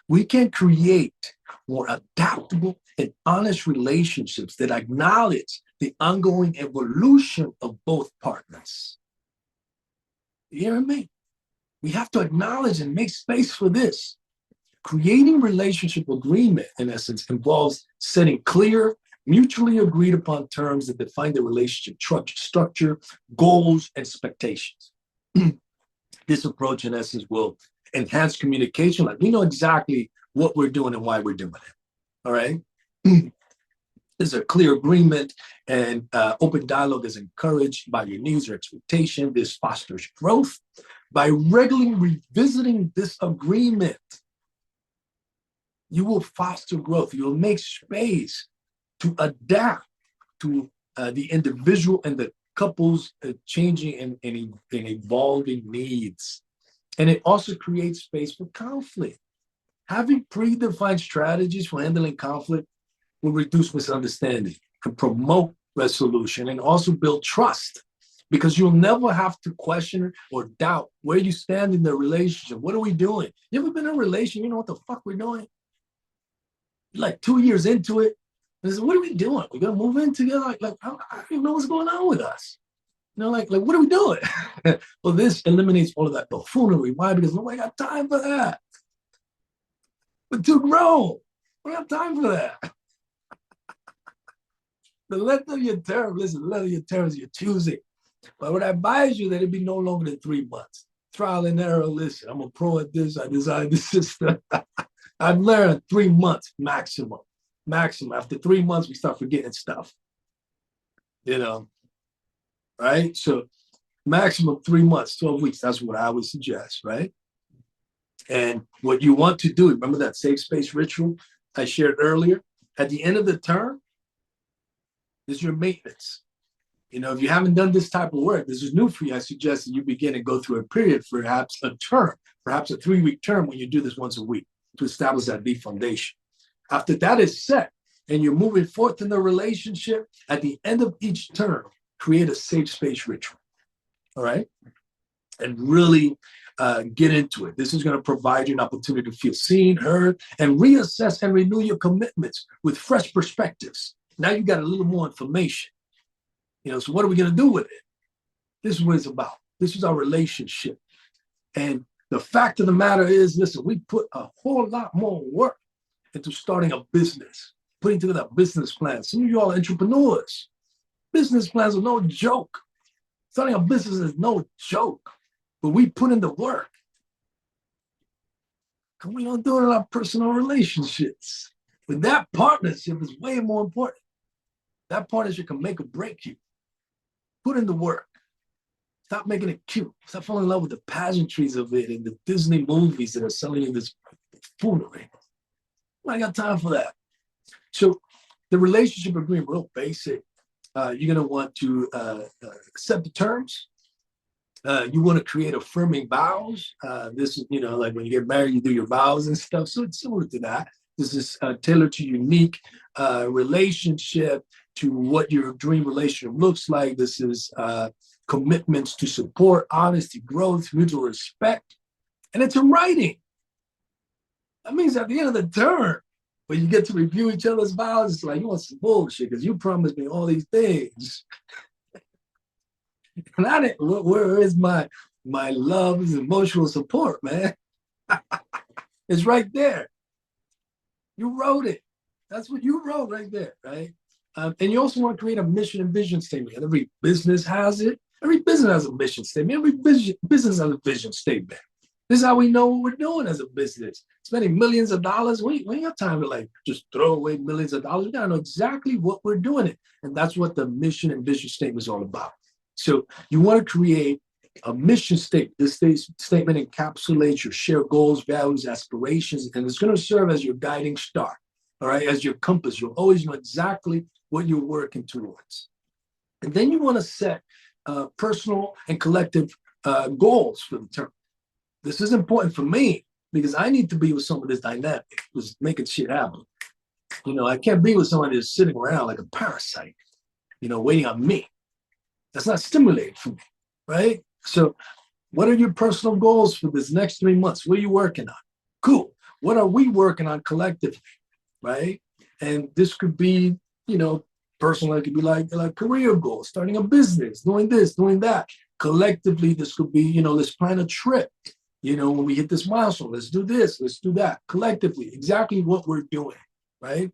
we can create more adaptable and honest relationships that acknowledge the ongoing evolution of both partners. You hear me? We have to acknowledge and make space for this. Creating relationship agreement, in essence, involves setting clear, mutually agreed upon terms that define the relationship structure, goals, and expectations. This approach, in essence, will enhance communication. Like we know exactly what we're doing and why we're doing it. All right. There's a clear agreement, and open dialogue is encouraged by your needs or expectation. This fosters growth. By regularly revisiting this agreement, you will foster growth. You'll make space to adapt to the individual and the couple's changing and evolving needs. And it also creates space for conflict. Having predefined strategies for handling conflict will reduce misunderstanding and promote resolution and also build trust, because you'll never have to question or doubt where you stand in the relationship. What are we doing? You ever been in a relationship? You know what the fuck we're doing? Like 2 years into it, what are we doing? We're gonna move in together. I don't even know what's going on with us. Like what are we doing? Well, this eliminates all of that buffoonery. Why? Because nobody got time for that. We're too grown. We don't have time for that. The length of your term, listen, the length of your terms you're choosing. But I would advise you that it be no longer than 3 months. Trial and error. Listen, I'm a pro at this. I designed this system. I've learned 3 months maximum. After 3 months, we start forgetting stuff. Right? So maximum 3 months, 12 weeks. That's what I would suggest, right? And what you want to do, remember that safe space ritual I shared earlier? At the end of the term, this is your maintenance. If you haven't done this type of work, this is new for you. I suggest that you begin and go through a period, perhaps a term, perhaps a 3-week term when you do this once a week to establish that deep foundation. After that is set and you're moving forth in the relationship, at the end of each term, create a safe space ritual. All right? And really get into it. This is going to provide you an opportunity to feel seen, heard, and reassess and renew your commitments with fresh perspectives. Now you got a little more information. So what are we going to do with it? This is what it's about. This is our relationship. And the fact of the matter is, listen, we put a whole lot more work into starting a business, putting together a business plan. Some of you all are entrepreneurs. Business plans are no joke. Starting a business is no joke, but we put in the work. And we don't do it in our personal relationships. But that partnership is way more important. That partnership can make or break you. Put in the work. Stop making it cute. Stop falling in love with the pageantries of it and the Disney movies that are selling you this foolery. I got time for that. So the relationship agreement, real basic. You're going to want to set the terms. You want to create affirming vows. This is, like when you get married, you do your vows and stuff. So it's similar to that. This is tailored to unique relationship, to what your dream relationship looks like. This is commitments to support, honesty, growth, mutual respect. And it's in writing. That means at the end of the term, when you get to review each other's vows, it's like, you want some bullshit because you promised me all these things. And I didn't, where is my love and emotional support, man? It's right there. You wrote it. That's what you wrote right there, right? And you also want to create a mission and vision statement. And every business has it. Every business has a mission statement. Every business has a vision statement. This is how we know what we're doing as a business. Spending millions of dollars. We ain't got time to just throw away millions of dollars. We gotta know exactly what we're doing it. And that's what the mission and vision statement is all about. So you want to create a mission statement. This statement encapsulates your shared goals, values, aspirations, and it's going to serve as your guiding star, all right, as your compass. You'll always know exactly what you're working towards. And then you want to set personal and collective goals for the term. This is important for me because I need to be with someone that's dynamic, who's making shit happen. I can't be with someone that's sitting around like a parasite, waiting on me. That's not stimulating for me, right? So what are your personal goals for this next 3 months? What are you working on? Cool. What are we working on collectively, right? And this could be, personal. It could be like career goals, starting a business, doing this, doing that. Collectively, this could be, let's plan a trip. When we hit this milestone, let's do this, let's do that. Collectively, exactly what we're doing, right?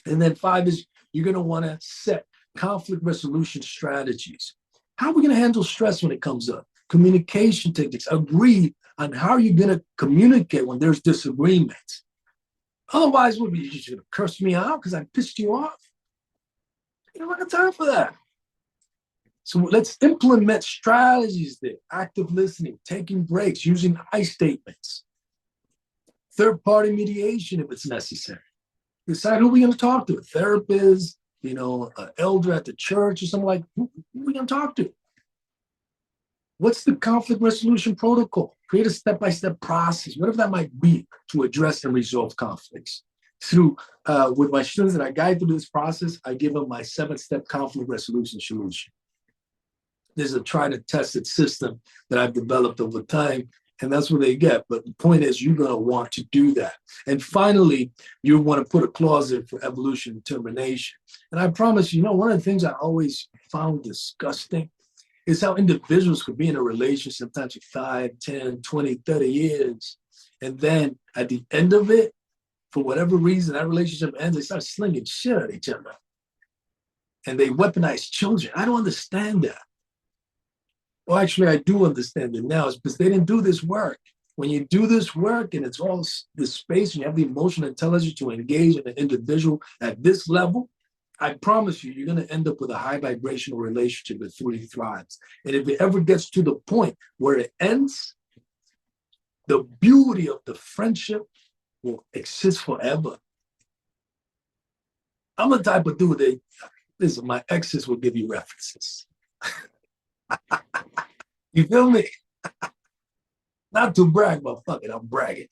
And then 5 is you're going to want to set conflict resolution strategies. How are we going to handle stress when it comes up? Communication techniques. Agree on how you're going to communicate when there's disagreements. Otherwise, what, you just going to curse me out because I pissed you off? You don't have time for that. So let's implement strategies there. Active listening, taking breaks, using I statements. Third-party mediation if it's necessary. Decide who we're going to talk to. A therapist, an elder at the church or something like, who are we going to talk to? What's the conflict resolution protocol? Create a step-by-step process, whatever that might be, to address and resolve conflicts. With my students that I guide through this process, I give them my 7-step conflict resolution solution. There's a tried and tested system that I've developed over time, and that's what they get. But the point is, you're going to want to do that. And finally, you want to put a clause in for evolution and termination. And I promise you, one of the things I always found disgusting is how individuals could be in a relationship sometimes for 5, 10, 20, 30 years. And then at the end of it, for whatever reason, that relationship ends, they start slinging shit at each other. And they weaponize children. I don't understand that. Well, actually, I do understand it now. It's because they didn't do this work. When you do this work and it's all this space and you have the emotional intelligence to engage in an individual at this level, I promise you're going to end up with a high vibrational relationship that fully thrives. And if it ever gets to the point where it ends, the beauty of the friendship will exist forever. I'm the type of dude that, listen, my exes will give you references. You feel me? Not to brag, but fuck it, I'm bragging.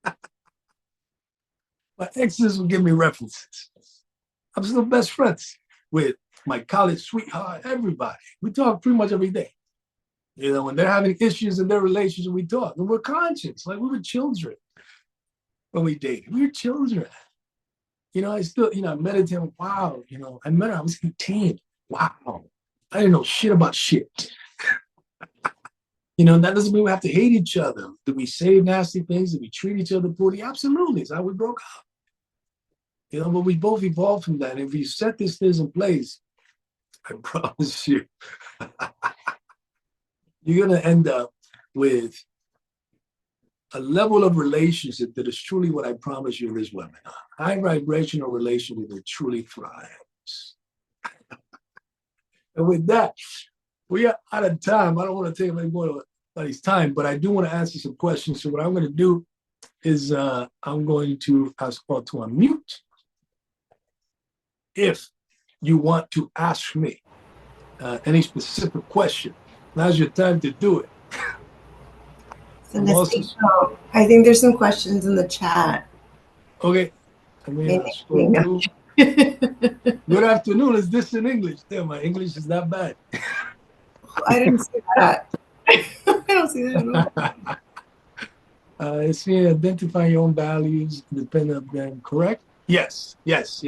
My exes will give me references. I'm still best friends with my college sweetheart, everybody. We talk pretty much every day. When they're having issues in their relationship, we talk. And we're conscious, like we were children when we dated. We were children. I still, I met him. Wow, I met her, I was 18. Wow. I didn't know shit about shit. That doesn't mean we have to hate each other. Do we say nasty things? Do we treat each other poorly? Absolutely. It's how we broke up. But we both evolved from that. And if you set these things in place, I promise you, you're going to end up with a level of relationship that is truly what I promise you in this webinar. High vibrational relationship that truly thrives. And with that, we are out of time. I don't want to take any more of anybody's time, but I do want to answer some questions. So what I'm going to do is I'm going to ask all to unmute. If you want to ask me any specific question, now's your time to do it. I think there's some questions in the chat. Okay. I mean, scroll through. Good afternoon. Is this in English? Damn, my English is not bad. I didn't see that. I don't see that at all. It's here identifying your own values, independent of them, correct? Yes.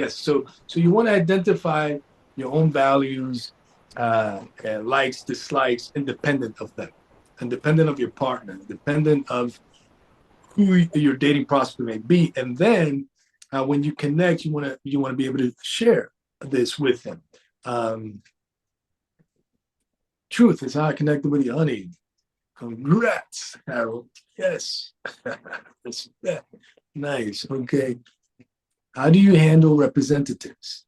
So you want to identify your own values, likes, dislikes, independent of them, independent of your partner, independent of who your dating prospect may be. And then when you connect, you want to be able to share this with them. Truth is how I connected with you, honey. Congrats, Harold. Yes. Nice. Okay. How do you handle representatives?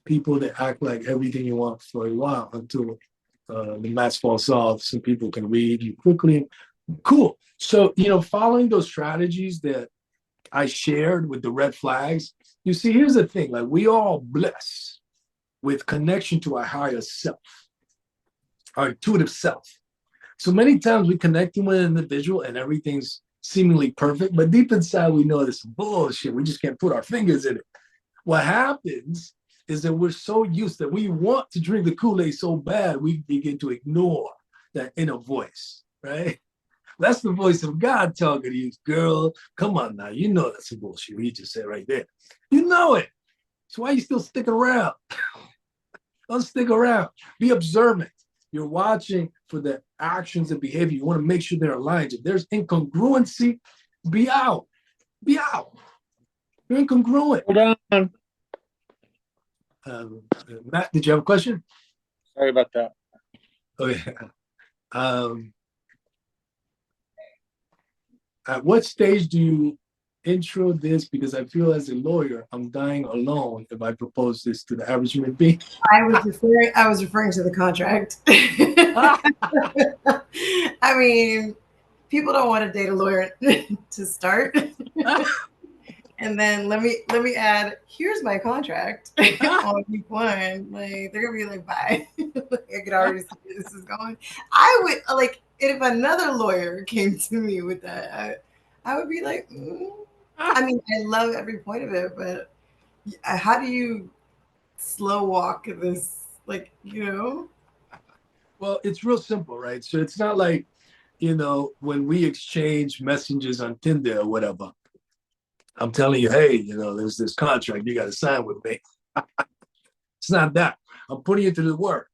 People that act like everything you want for a while until the mask falls off so people can read you quickly. Cool. So, following those strategies that I shared with the red flags, you see, here's the thing, like we all bless with connection to our higher self, our intuitive self. So many times we connecting with an individual and everything's seemingly perfect, but deep inside we know this bullshit. We just can't put our fingers in it. What happens is that we're so used that we want to drink the Kool-Aid so bad, we begin to ignore that inner voice, right? That's the voice of God talking to you, girl. Come on now, you know that's some bullshit. You just said right there. You know it. So why are you still sticking around? Don't stick around. Be observant. You're watching for the actions and behavior. You want to make sure they're aligned. If there's incongruency, be out. Be out. You're incongruent. Hold on. Matt, did you have a question? Sorry about that. Okay. At what stage do you intro this? Because I feel as a lawyer, I'm dying alone if I propose this to the average human being. I was referring to the contract. I mean, people don't want to date a lawyer to start. And then let me add, here's my contract on week one. Like they're gonna be like, bye. I could already see where this is going. I would like if another lawyer came to me with that, I would be like, I mean, I love every point of it, but how do you slow walk this? Like, Well, it's real simple, right? So it's not like, when we exchange messages on Tinder or whatever, I'm telling you, hey, there's this contract you got to sign with me. It's not that. I'm putting you through the work.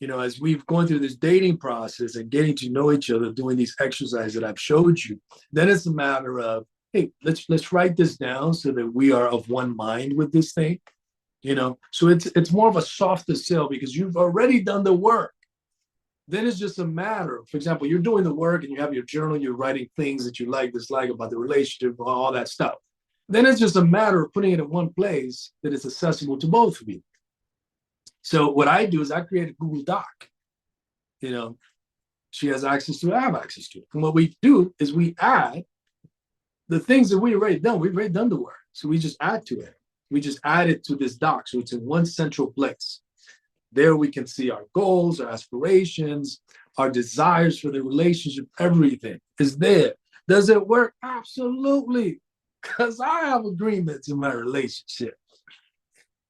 As we've gone through this dating process and getting to know each other, doing these exercises that I've showed you, then it's a matter of, hey, let's write this down so that we are of one mind with this thing. So it's more of a softer sell because you've already done the work. Then it's just a matter, for example, you're doing the work and you have your journal, you're writing things that you like, dislike about the relationship, all that stuff. Then it's just a matter of putting it in one place that is accessible to both of you. So what I do is I create a Google Doc. She has access to it, I have access to it. And what we do is we add the things that we've already done. We've already done the work. So we just add to it. We just add it to this doc. So it's in one central place. There we can see our goals, our aspirations, our desires for the relationship, everything is there. Does it work? Absolutely. Because I have agreements in my relationship.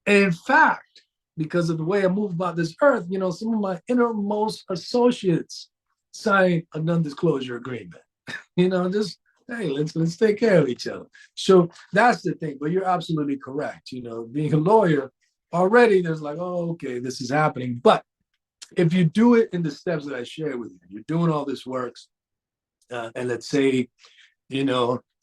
And in fact, because of the way I move about this earth, some of my innermost associates sign a non-disclosure agreement. Just, hey, let's take care of each other. So that's the thing. But you're absolutely correct. Being a lawyer, already there's like, oh, okay, this is happening. But if you do it in the steps that I share with you, you're doing all this work, and let's say,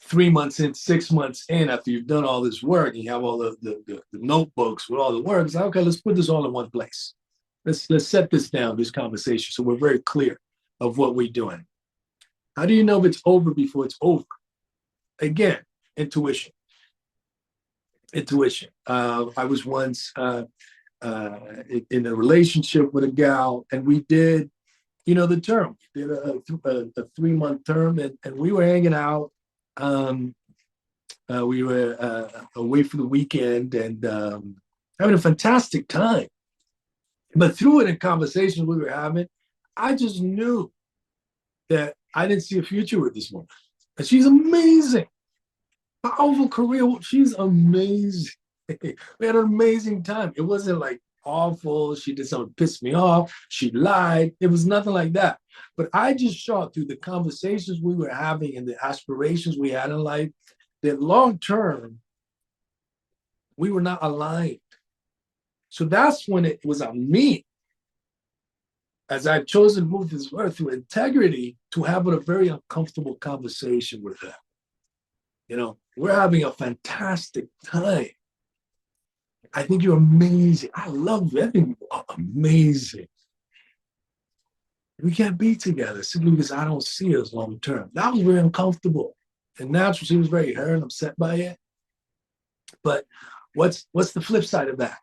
3 months in, 6 months in, after you've done all this work, and you have all the notebooks with all the work, it's like, okay, let's put this all in one place. Let's set this down, this conversation, so we're very clear of what we're doing. How do you know if it's over before it's over? Again, intuition. Intuition. I was once in a relationship with a gal, and we did, the term. We did a 3-month term, and we were hanging out. We were away for the weekend and having a fantastic time. But through it in conversations we were having, I just knew that I didn't see a future with this woman. And she's amazing. Powerful career. She's amazing. We had an amazing time. It wasn't like awful. She did something to piss me off. She lied. It was nothing like that. But I just saw through the conversations we were having and the aspirations we had in life that long term, we were not aligned. So that's when it was on me, as I've chosen to move this earth through integrity, to have a very uncomfortable conversation with her. We're having a fantastic time. I think you're amazing. I love you. I think you are amazing. We can't be together simply because I don't see us long term. That was very uncomfortable. And naturally, she was very hurt and upset by it. But what's the flip side of that?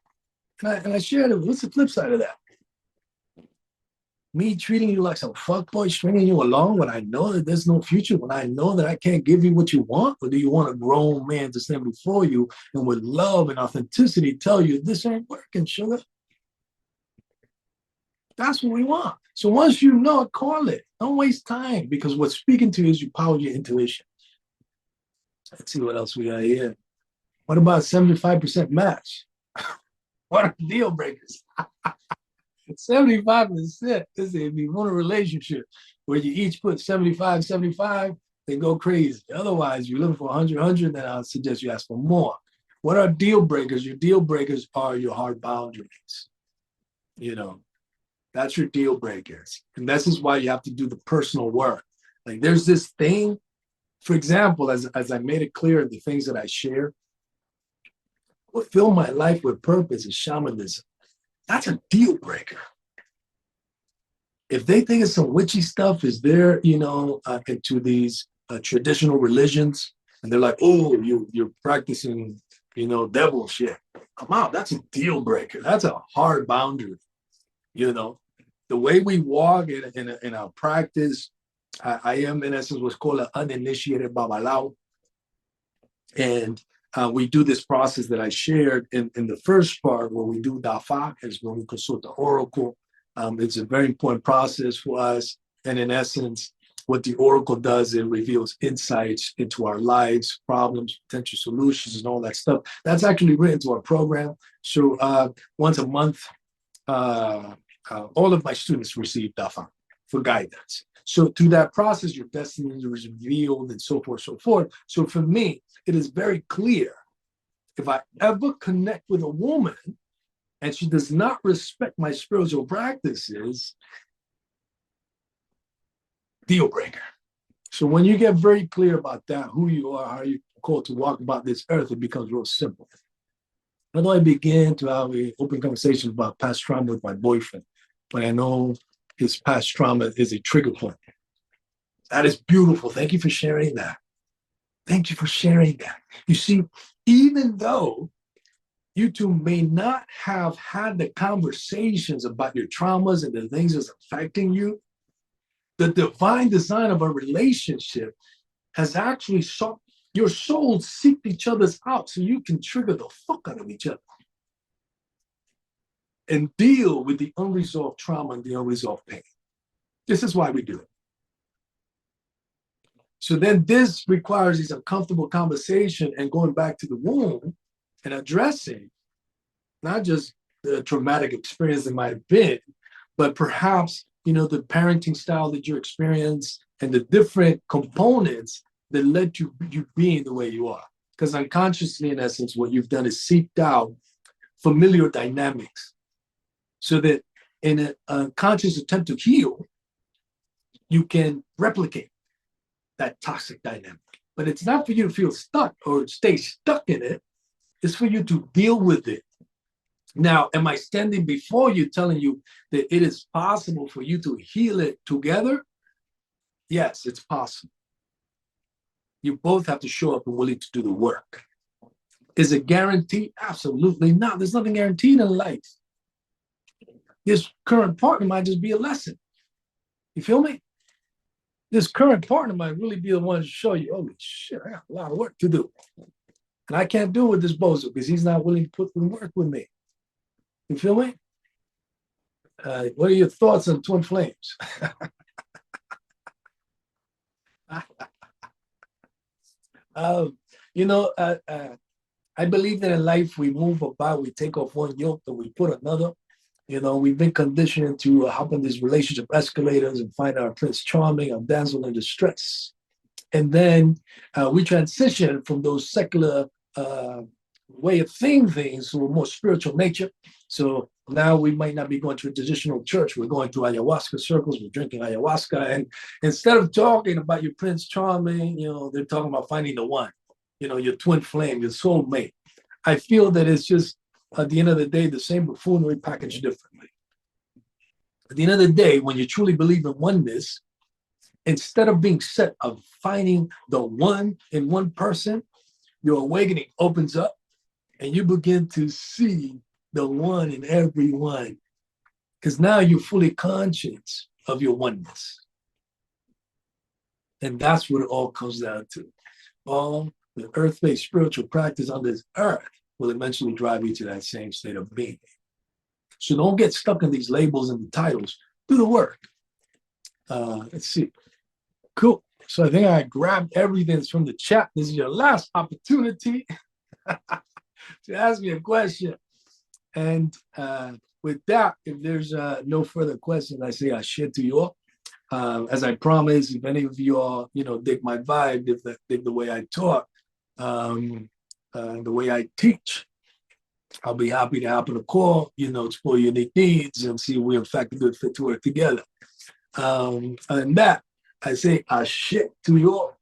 And I shared it. What's the flip side of that? Me treating you like some fuckboy, stringing you along when I know that there's no future, when I know that I can't give you what you want? Or do you want a grown man to stand before you and with love and authenticity tell you this ain't working, sugar? That's what we want. So once you know it, call it. Don't waste time, because what's speaking to you is you power your intuition. Let's see what else we got here. What about 75% match? What are deal breakers? 75% is if you want a relationship where you each put 75, 75, then go crazy. Otherwise, you're looking for 100, 100, then I'll suggest you ask for more. What are deal breakers? Your deal breakers are your hard boundaries. That's your deal breakers. And this is why you have to do the personal work. Like there's this thing, for example, as I made it clear in the things that I share, what fill my life with purpose is shamanism. That's a deal breaker. If they think it's some witchy stuff, is there, into these traditional religions, and they're like, oh, you're practicing, devil shit. Come out. That's a deal breaker. That's a hard boundary. The way we walk in our practice, I am, in essence, what's called an uninitiated babalao. And we do this process that I shared in the first part, where we do dafa, is when we consult the oracle. It's a very important process for us. And in essence, what the oracle does, it reveals insights into our lives, problems, potential solutions, and all that stuff. That's actually written into our program. So once a month, all of my students receive dafa for guidance. So through that process, your destiny is revealed and so forth, so forth. So for me, it is very clear, if I ever connect with a woman and she does not respect my spiritual practices, deal breaker. So when you get very clear about that, who you are, how you're called to walk about this earth, it becomes real simple. How do I begin to have an open conversation about past trauma with my boyfriend when I know his past trauma is a trigger point? That is beautiful. Thank you for sharing that. Thank you for sharing that. You see, even though you two may not have had the conversations about your traumas and the things that's affecting you, the divine design of a relationship has actually sought your souls seek each other's out so you can trigger the fuck out of each other and deal with the unresolved trauma and the unresolved pain. This is why we do it. So then this requires these uncomfortable conversation and going back to the womb and addressing not just the traumatic experience that might have been, but perhaps, the parenting style that you experienced and the different components that led to you being the way you are. Because unconsciously, in essence, what you've done is seeked out familiar dynamics so that in a conscious attempt to heal, you can replicate that toxic dynamic. But it's not for you to feel stuck or stay stuck in it. It's for you to deal with it. Now, am I standing before you telling you that it is possible for you to heal it together? Yes, it's possible. You both have to show up and willing to do the work. Is it guaranteed? Absolutely not. There's nothing guaranteed in life. This current partner might just be a lesson. You feel me? This current partner might really be the one to show you, holy shit, I got a lot of work to do. And I can't do it with this bozo because he's not willing to put in work with me. You feel me? What are your thoughts on twin flames? You know, I believe that in life we move about, we take off one yoke and we put another. You know, we've been conditioned to hop on these relationship escalators and find our prince charming, our damsel in distress. And then we transition from those secular way of seeing things to a more spiritual nature. So now we might not be going to a traditional church. We're going to ayahuasca circles. We're drinking ayahuasca. And instead of talking about your prince charming, you know, they're talking about finding the one, you know, your twin flame, your soulmate. I feel that it's just, at the end of the day, the same buffoonery packaged differently. At the end of the day, when you truly believe in oneness, instead of being set of finding the one in one person, your awakening opens up and you begin to see the one in everyone. Because now you're fully conscious of your oneness. And that's what it all comes down to. All the earth-based spiritual practice on this earth will eventually drive you to that same state of being. So don't get stuck in these labels and the titles. Do the work. Let's see. Cool. So I think I grabbed everything that's from the chat. This is your last opportunity to ask me a question. And with that, if there's no further questions, I say I share to you all. As I promised, if any of you all, you know, dig my vibe, dig the way I talk, the way I teach, I'll be happy to hop on a call, you know, explore your unique needs and see if we're in fact a good fit to work together. And that, I say I share to you all.